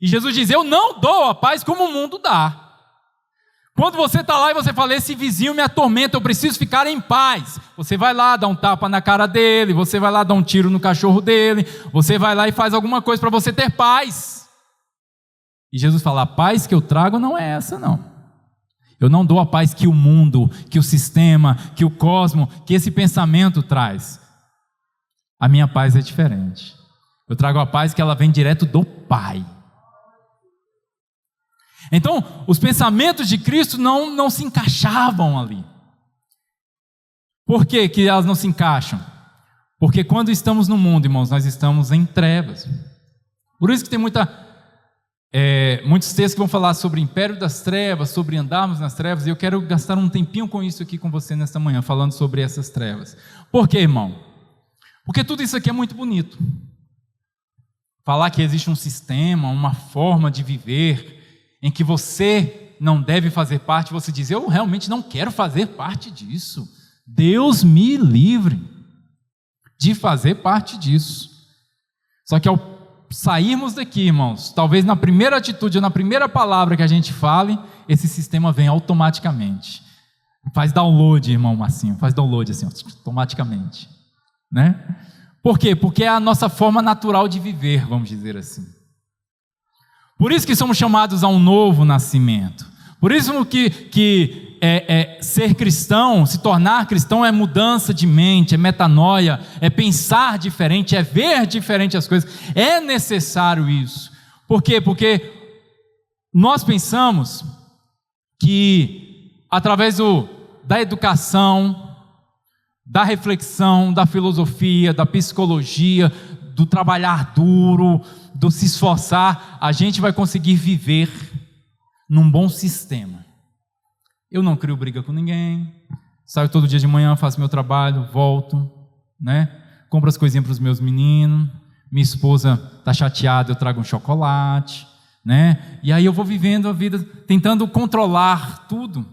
E Jesus diz: eu não dou a paz como o mundo dá. Quando você está lá e você fala: esse vizinho me atormenta, eu preciso ficar em paz. Você vai lá, dá um tapa na cara dele, você vai lá, dá um tiro no cachorro dele, você vai lá e faz alguma coisa para você ter paz. E Jesus fala: a paz que eu trago não é essa, não. Eu não dou a paz que o mundo, que o sistema, que o cosmos, que esse pensamento traz. A minha paz é diferente. Eu trago a paz que ela vem direto do Pai. Então, os pensamentos de Cristo não se encaixavam ali. Por que que elas não se encaixam? Porque quando estamos no mundo, irmãos, nós estamos em trevas. Por isso que tem muitos textos que vão falar sobre o império das trevas, sobre andarmos nas trevas, e eu quero gastar um tempinho com isso aqui com você nesta manhã, falando sobre essas trevas. Por quê, irmão? Porque tudo isso aqui é muito bonito. Falar que existe um sistema, uma forma de viver, em que você não deve fazer parte, você diz: eu realmente não quero fazer parte disso. Deus me livre de fazer parte disso. Só que ao sairmos daqui, irmãos, talvez na primeira atitude ou na primeira palavra que a gente fale, esse sistema vem automaticamente. Faz download, irmão Marcinho, faz download assim, automaticamente, né? Por quê? Porque é a nossa forma natural de viver, vamos dizer assim. Por isso que somos chamados a um novo nascimento. Por isso que ser cristão, se tornar cristão é mudança de mente, é metanoia, é pensar diferente, é ver diferente as coisas. É necessário isso. Por quê? Porque nós pensamos que através da educação, da reflexão, da filosofia, da psicologia, do trabalhar duro, do se esforçar, a gente vai conseguir viver num bom sistema. Eu não crio briga com ninguém, saio todo dia de manhã, faço meu trabalho, volto, né? Compro as coisinhas para os meus meninos, minha esposa está chateada, eu trago um chocolate, né? E aí eu vou vivendo a vida, tentando controlar tudo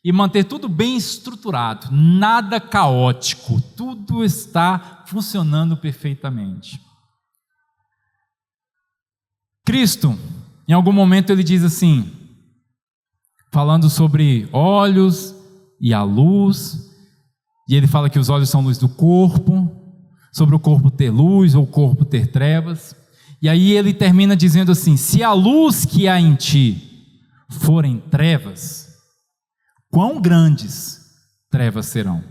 e manter tudo bem estruturado, nada caótico, tudo está funcionando perfeitamente. Cristo, em algum momento ele diz assim, falando sobre olhos e a luz, e ele fala que os olhos são luz do corpo, sobre o corpo ter luz ou o corpo ter trevas, e aí ele termina dizendo assim: se a luz que há em ti forem trevas, quão grandes trevas serão?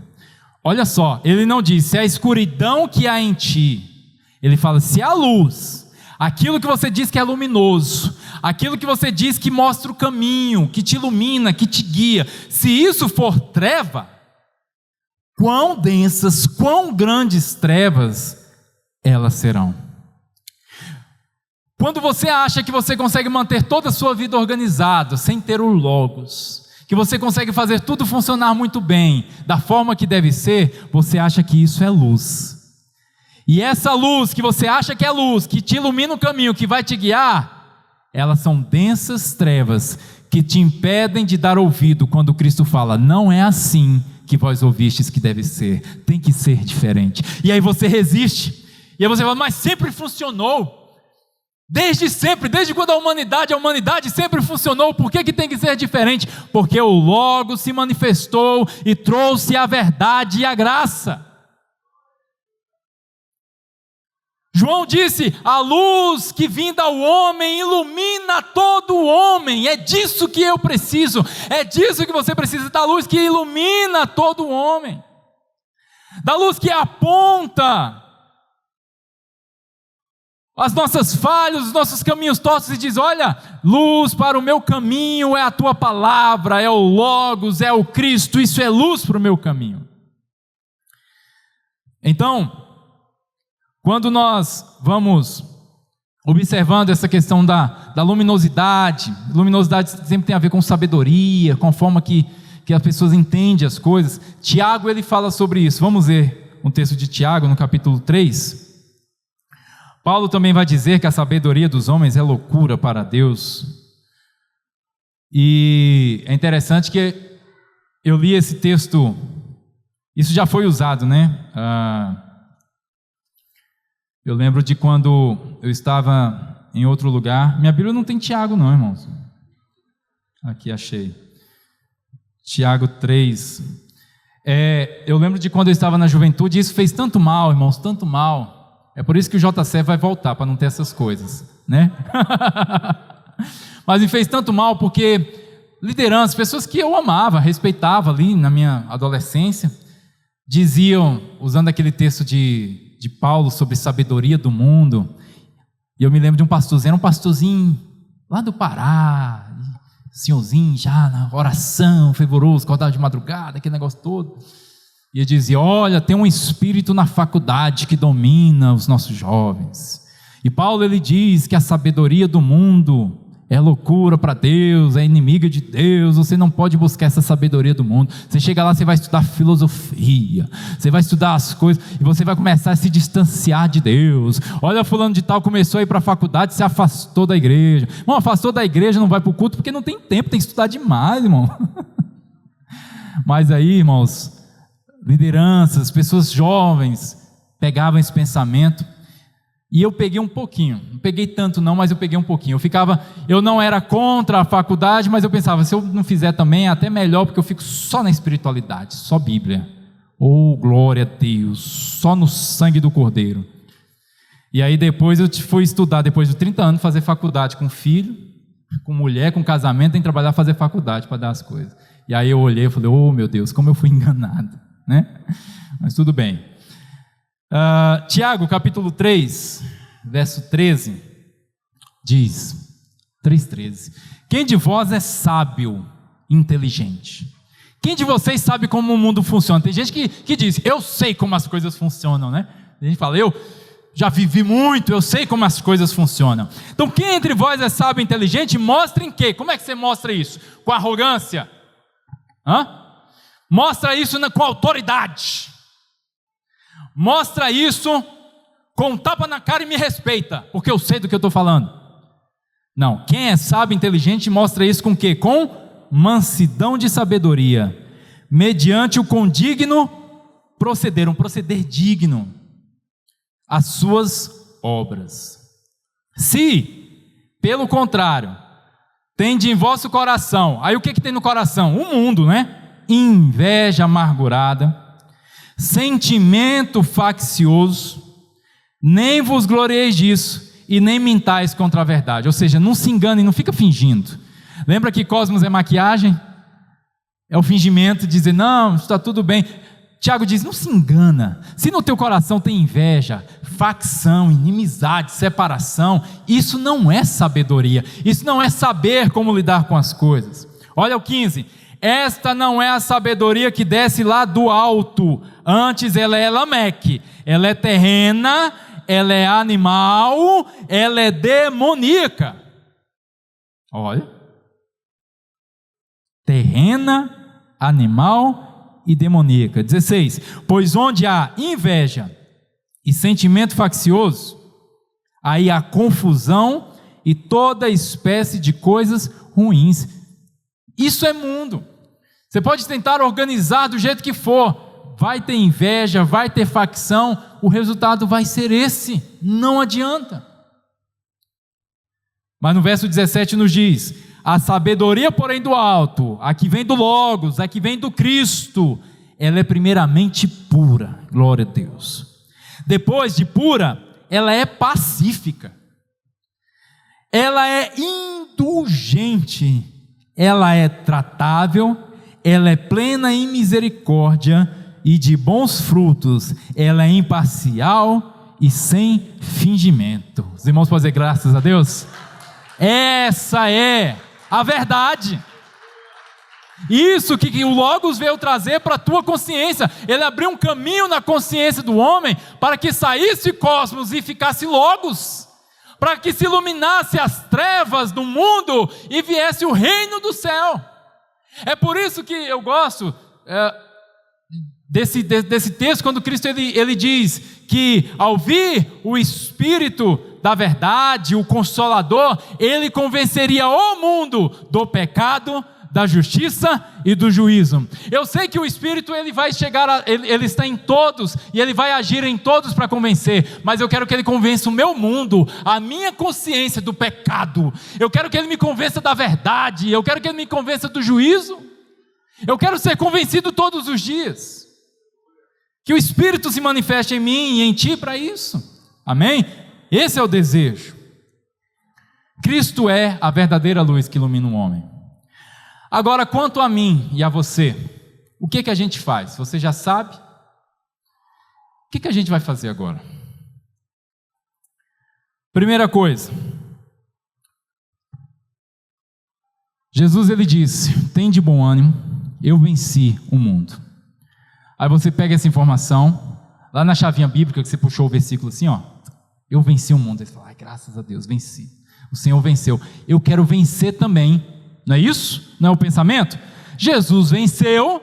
Olha só, ele não diz se a escuridão que há em ti, ele fala se a luz, aquilo que você diz que é luminoso, aquilo que você diz que mostra o caminho, que te ilumina, que te guia, se isso for treva, quão densas, quão grandes trevas elas serão. Quando você acha que você consegue manter toda a sua vida organizada, sem ter o Logos, que você consegue fazer tudo funcionar muito bem, da forma que deve ser, você acha que isso é luz. E essa luz que você acha que é luz, que te ilumina o caminho, que vai te guiar, elas são densas trevas, que te impedem de dar ouvido quando Cristo fala, não é assim que vós ouvistes que deve ser, tem que ser diferente. E aí você resiste, e aí você fala, mas sempre funcionou. Desde sempre, desde quando a humanidade sempre funcionou, por que tem que ser diferente? Porque o Logos se manifestou e trouxe a verdade e a graça. João disse, a luz que vinda ao homem ilumina todo o homem, é disso que eu preciso, é disso que você precisa, da luz que ilumina todo o homem, da luz que aponta as nossas falhas, os nossos caminhos tortos e diz, olha, luz para o meu caminho é a tua palavra, é o Logos, é o Cristo, isso é luz para o meu caminho. Então, quando nós vamos observando essa questão da luminosidade sempre tem a ver com sabedoria, com a forma que as pessoas entendem as coisas. Tiago, ele fala sobre isso. Vamos ver um texto de Tiago no capítulo 3. Paulo também vai dizer que a sabedoria dos homens é loucura para Deus. E é interessante que eu li esse texto, isso já foi usado, né? Eu lembro de quando eu estava em outro lugar. Minha Bíblia não tem Tiago não, irmãos. Aqui achei. Tiago 3. Eu lembro de quando eu estava na juventude, e isso fez tanto mal, irmãos, tanto mal. É por isso que o JC vai voltar, para não ter essas coisas, né? Mas me fez tanto mal porque lideranças, pessoas que eu amava, respeitava ali na minha adolescência, diziam, usando aquele texto de Paulo sobre sabedoria do mundo, e eu me lembro de um pastorzinho lá do Pará, senhorzinho já na oração, fervoroso, acordava de madrugada, aquele negócio todo, e ele dizia, olha, tem um espírito na faculdade que domina os nossos jovens, e Paulo ele diz que a sabedoria do mundo é loucura para Deus, é inimiga de Deus, você não pode buscar essa sabedoria do mundo. Você chega lá, você vai estudar filosofia, você vai estudar as coisas, e você vai começar a se distanciar de Deus. Olha, fulano de tal começou a ir para a faculdade, se afastou da igreja. Irmão, afastou da igreja, não vai para o culto, porque não tem tempo, tem que estudar demais, irmão. Mas aí, irmãos, lideranças, pessoas jovens, pegavam esse pensamento, e eu peguei um pouquinho, não peguei tanto não, mas eu peguei um pouquinho. Eu não era contra a faculdade, mas eu pensava, se eu não fizer também, é até melhor, porque eu fico só na espiritualidade, só Bíblia. Oh, glória a Deus, só no sangue do Cordeiro. E aí depois eu fui estudar, depois de 30 anos, fazer faculdade com filho, com mulher, com casamento, tem que trabalhar, fazer faculdade para dar as coisas. E aí eu olhei e falei, oh meu Deus, como eu fui enganado, né? Mas tudo bem. Tiago, capítulo 3, verso 13, diz, 3,13, quem de vós é sábio, inteligente? Quem de vocês sabe como o mundo funciona? Tem gente que diz, eu sei como as coisas funcionam, né? Tem gente que fala, eu já vivi muito, eu sei como as coisas funcionam. Então quem entre vós é sábio e inteligente, mostra em quê? Como é que você mostra isso? Com arrogância? Mostra isso com autoridade. Mostra isso com um tapa na cara e me respeita, porque eu sei do que eu estou falando. Não, quem é sábio e inteligente mostra isso com o quê? Com mansidão de sabedoria, mediante o condigno proceder, um proceder digno, as suas obras. Se, pelo contrário, tende em vosso coração, aí o que tem no coração? O mundo, né? Inveja amargurada, sentimento faccioso, nem vos glorieis disso, e nem mintais contra a verdade. Ou seja, não se engane, não fica fingindo. Lembra que cosmos é maquiagem? É o fingimento de dizer, não, está tudo bem. Tiago diz, não se engana. Se no teu coração tem inveja, facção, inimizade, separação, isso não é sabedoria, isso não é saber como lidar com as coisas. Olha o 15, esta não é a sabedoria que desce lá do alto, antes ela é Lameque, ela é terrena, ela é animal, ela é demoníaca. Olha. Terrena, animal e demoníaca. 16. Pois onde há inveja e sentimento faccioso, aí há confusão e toda espécie de coisas ruins. Isso é mundo. Você pode tentar organizar do jeito que for, vai ter inveja, vai ter facção, o resultado vai ser esse, não adianta. Mas no verso 17 nos diz: a sabedoria, porém, do alto, a que vem do Logos, a que vem do Cristo, ela é primeiramente pura, glória a Deus. Depois de pura, ela é pacífica, ela é indulgente, ela é tratável, ela é plena em misericórdia e de bons frutos, ela é imparcial e sem fingimento. Os irmãos podem dizer graças a Deus? Essa é a verdade. Isso que o Logos veio trazer para a tua consciência. Ele abriu um caminho na consciência do homem para que saísse cosmos e ficasse Logos, para que se iluminasse as trevas do mundo e viesse o reino do céu. É por isso que eu gosto desse texto, quando Cristo ele diz que ao vir o Espírito da verdade, o Consolador, ele convenceria o mundo do pecado, da justiça e do juízo. Eu sei que o Espírito ele vai chegar, ele está em todos e ele vai agir em todos para convencer, mas eu quero que ele convença o meu mundo, a minha consciência do pecado. Eu quero que ele me convença da verdade, eu quero que ele me convença do juízo. Eu quero ser convencido todos os dias. Que o Espírito se manifeste em mim e em ti para isso. Amém? Esse é o desejo. Cristo é a verdadeira luz que ilumina o homem. Agora, quanto a mim e a você, o que a gente faz? Você já sabe? O que a gente vai fazer agora? Primeira coisa. Jesus ele disse: tem de bom ânimo, eu venci o mundo. Aí você pega essa informação, lá na chavinha bíblica que você puxou o versículo assim, ó, eu venci o mundo. Aí você fala: ai, graças a Deus, venci. O Senhor venceu. Eu quero vencer também. Não é isso? Não é o pensamento? Jesus venceu,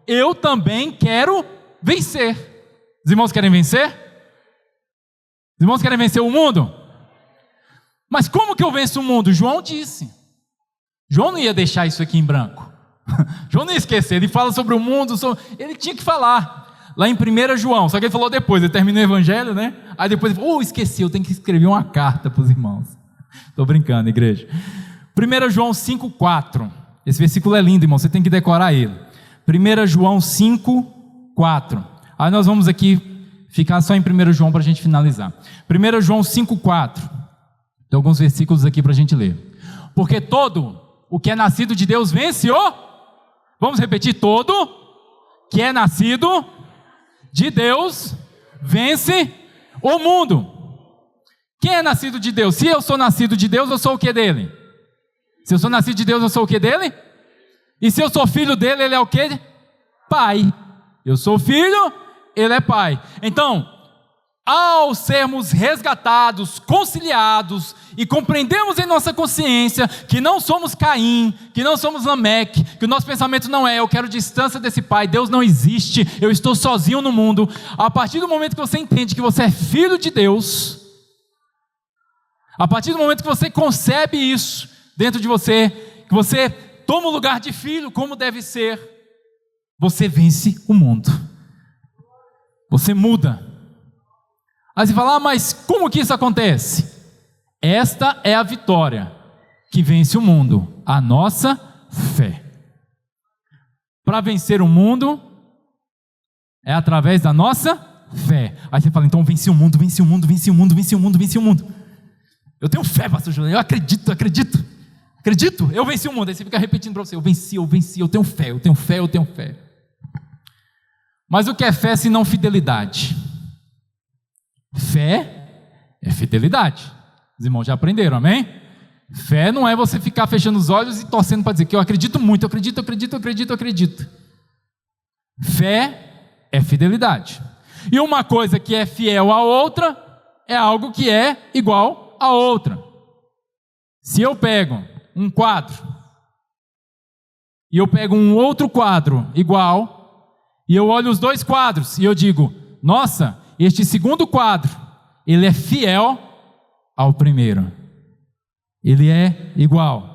eu também quero vencer. Os irmãos querem vencer? Os irmãos querem vencer o mundo? Mas como que eu venço o mundo? João disse. João não ia deixar isso aqui em branco. João não ia esquecer, ele fala sobre o mundo, ele tinha que falar. Lá em 1 João, só que ele falou depois, ele terminou o evangelho, né? Aí depois ele falou: esqueci, eu tenho que escrever uma carta para os irmãos. Estou brincando, igreja. 1 João 5,4. Esse versículo é lindo, irmão, você tem que decorar ele. 1 João 5,4. Aí nós vamos aqui ficar só em 1 João para a gente finalizar. 1 João 5,4. Tem alguns versículos aqui para a gente ler. Porque todo o que é nascido de Deus vence o... Vamos repetir: todo que é nascido de Deus vence o mundo. Quem é nascido de Deus? Se eu sou nascido de Deus, eu sou o que dele? Se eu sou nascido de Deus, eu sou o que dele? E se eu sou filho dele, ele é o que? Pai. Eu sou filho, ele é pai. Então, ao sermos resgatados, conciliados e compreendemos em nossa consciência que não somos Caim, que não somos Lameque, que o nosso pensamento não é: eu quero distância desse pai, Deus não existe, eu estou sozinho no mundo. A partir do momento que você entende que você é filho de Deus, a partir do momento que você concebe isso dentro de você, que você toma o lugar de filho como deve ser, você vence o mundo, você muda. Aí você fala: mas como que isso acontece? Esta é a vitória que vence o mundo, a nossa fé. Para vencer o mundo é através da nossa fé. Aí você fala: então venci o mundo, venci o mundo, venci o mundo, venci o mundo, venci o mundo. Eu tenho fé, pastor Júlio, eu acredito, eu venci o mundo. Aí você fica repetindo para você: eu venci, eu tenho fé, eu tenho fé, eu tenho fé. Mas o que é fé se não fidelidade? Fé é fidelidade. Os irmãos já aprenderam, amém? Fé não é você ficar fechando os olhos e torcendo para dizer que eu acredito muito, eu acredito. Fé é fidelidade. E uma coisa que é fiel à outra é algo que é igual a outra. Se eu pego um quadro e eu pego um outro quadro igual, e eu olho os dois quadros e eu digo, nossa, este segundo quadro, ele é fiel ao primeiro. Ele é igual.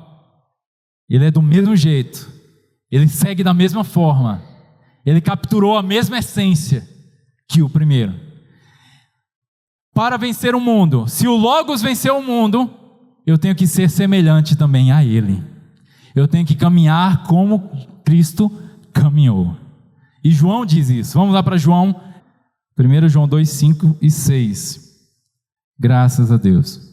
Ele é do mesmo jeito. Ele segue da mesma forma. Ele capturou a mesma essência que o primeiro. Para vencer o mundo, se o Logos venceu o mundo, eu tenho que ser semelhante também a Ele. Eu tenho que caminhar como Cristo caminhou. E João diz isso. Vamos lá para João, 1 João 2, 5 e 6. Graças a Deus.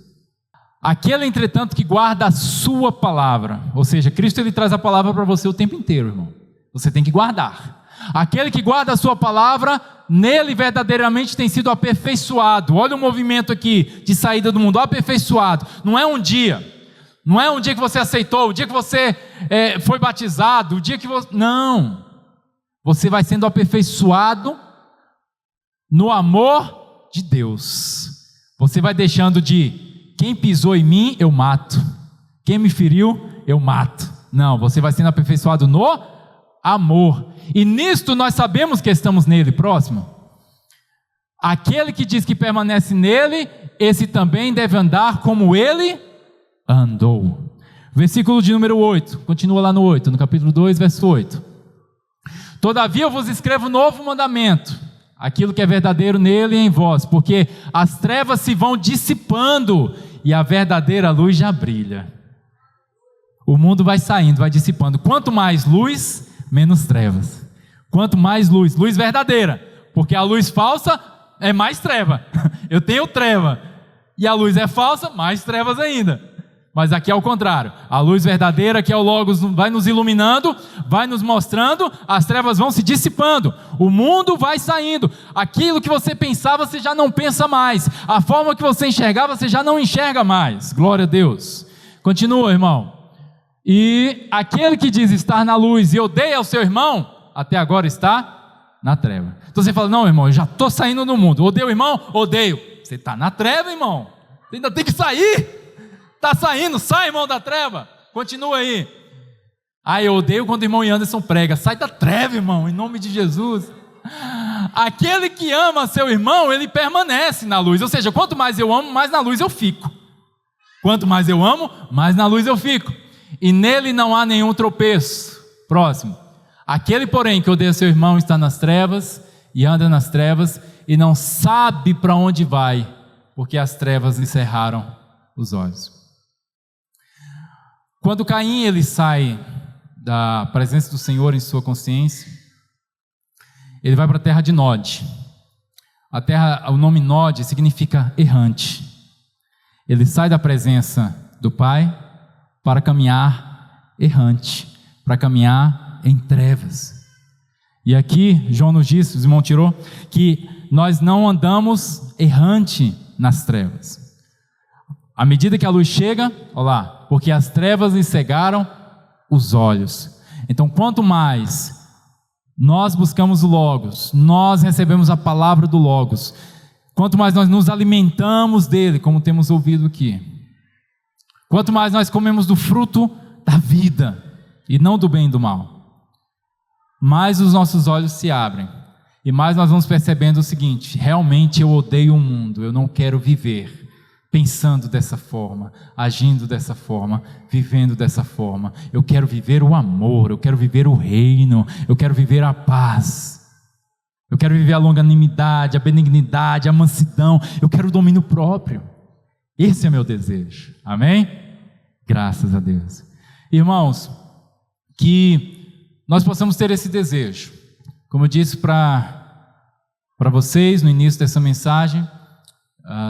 Aquele, entretanto, que guarda a sua palavra, ou seja, Cristo ele traz a palavra para você o tempo inteiro, irmão. Você tem que guardar. Aquele que guarda a sua palavra, nele verdadeiramente tem sido aperfeiçoado. Olha o movimento aqui de saída do mundo, aperfeiçoado. Não é um dia que você aceitou, o dia que você foi batizado, o dia que você... Não, você vai sendo aperfeiçoado no amor de Deus. Você vai deixando de, quem pisou em mim, eu mato. Quem me feriu, eu mato. Não, você vai sendo aperfeiçoado no amor. E nisto nós sabemos que estamos nele. Próximo. Aquele que diz que permanece nele, esse também deve andar como ele andou. Versículo de número 8. Continua lá no 8, no capítulo 2, verso 8. Todavia eu vos escrevo novo mandamento, aquilo que é verdadeiro nele e em vós, porque as trevas se vão dissipando e a verdadeira luz já brilha. O mundo vai saindo, vai dissipando. Quanto mais luz, menos trevas. Quanto mais luz, luz verdadeira, porque a luz falsa é mais treva. Eu tenho treva. E a luz é falsa, mais trevas ainda. Mas aqui é o contrário. A luz verdadeira, que é o Logos, vai nos iluminando, vai nos mostrando, as trevas vão se dissipando. O mundo vai saindo. Aquilo que você pensava, você já não pensa mais. A forma que você enxergava, você já não enxerga mais. Glória a Deus. Continua, irmão. E aquele que diz estar na luz e odeia o seu irmão, até agora está na treva. Então você fala, não, irmão, eu já estou saindo do mundo. Odeio o irmão? Odeio. Você está na treva, irmão. Você ainda tem que sair. Está saindo, sai, irmão, da treva. Continua aí. Eu odeio quando o irmão Anderson prega. Sai da treva, irmão, em nome de Jesus. Aquele que ama seu irmão, ele permanece na luz. Ou seja, quanto mais eu amo, mais na luz eu fico. Quanto mais eu amo, mais na luz eu fico. E nele não há nenhum tropeço. Próximo. Aquele, porém, que odeia seu irmão está nas trevas e anda nas trevas e não sabe para onde vai, porque as trevas lhe cerraram os olhos. Quando Caim ele sai da presença do Senhor em sua consciência, ele vai para a terra de Nod. A terra, o nome Nod significa errante. Ele sai da presença do Pai para caminhar errante, para caminhar em trevas. E aqui João nos diz, o irmão tirou, que nós não andamos errante nas trevas. À medida que a luz chega, olha lá, porque as trevas lhe cegaram os olhos. Então, quanto mais nós buscamos o Logos, nós recebemos a palavra do Logos, quanto mais nós nos alimentamos dele, como temos ouvido aqui, quanto mais nós comemos do fruto da vida, e não do bem e do mal, mais os nossos olhos se abrem, e mais nós vamos percebendo o seguinte, realmente eu odeio o mundo, eu não quero viver pensando dessa forma, agindo dessa forma, vivendo dessa forma. Eu quero viver o amor, eu quero viver o reino, eu quero viver a paz, eu quero viver a longanimidade, a benignidade, a mansidão, eu quero o domínio próprio. Esse é meu desejo, amém? Graças a Deus. Irmãos, que nós possamos ter esse desejo. Como eu disse para vocês no início dessa mensagem,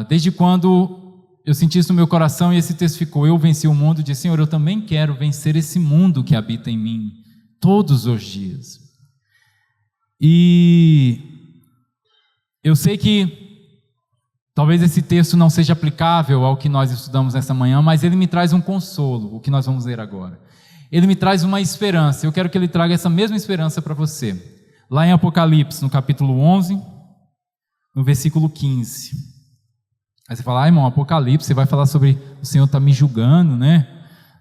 desde quando eu senti isso no meu coração e esse texto ficou, eu venci o mundo, disse, Senhor, eu também quero vencer esse mundo que habita em mim, todos os dias. E eu sei que talvez esse texto não seja aplicável ao que nós estudamos nessa manhã, mas ele me traz um consolo, o que nós vamos ler agora. Ele me traz uma esperança, eu quero que ele traga essa mesma esperança para você. Lá em Apocalipse, no capítulo 11, no versículo 15. Aí você fala, irmão, Apocalipse, você vai falar sobre o Senhor está me julgando, né?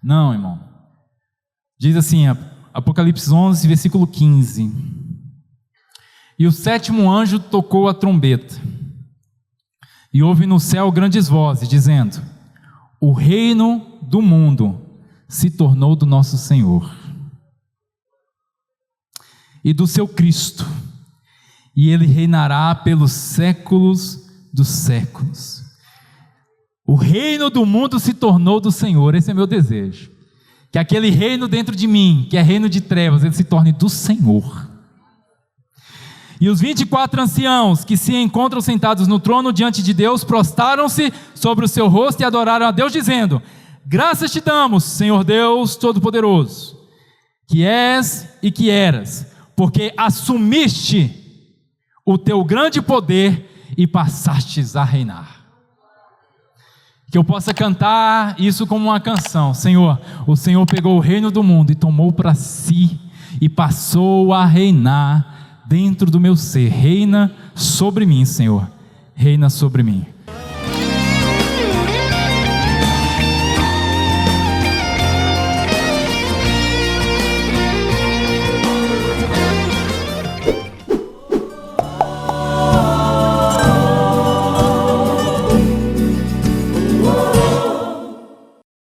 Não, irmão. Diz assim, Apocalipse 11, versículo 15. E o 7º anjo tocou a trombeta, e houve no céu grandes vozes, dizendo: o reino do mundo se tornou do nosso Senhor e do seu Cristo, e ele reinará pelos séculos dos séculos. O reino do mundo se tornou do Senhor. Esse é meu desejo, que aquele reino dentro de mim, que é reino de trevas, ele se torne do Senhor. E os 24 anciãos que se encontram sentados no trono diante de Deus, prostraram-se sobre o seu rosto e adoraram a Deus, dizendo: graças te damos, Senhor Deus Todo-Poderoso, que és e que eras, porque assumiste o teu grande poder e passastes a reinar. Que eu possa cantar isso como uma canção. Senhor, o Senhor pegou o reino do mundo e tomou para si, e passou a reinar dentro do meu ser. Reina sobre mim, Senhor, reina sobre mim.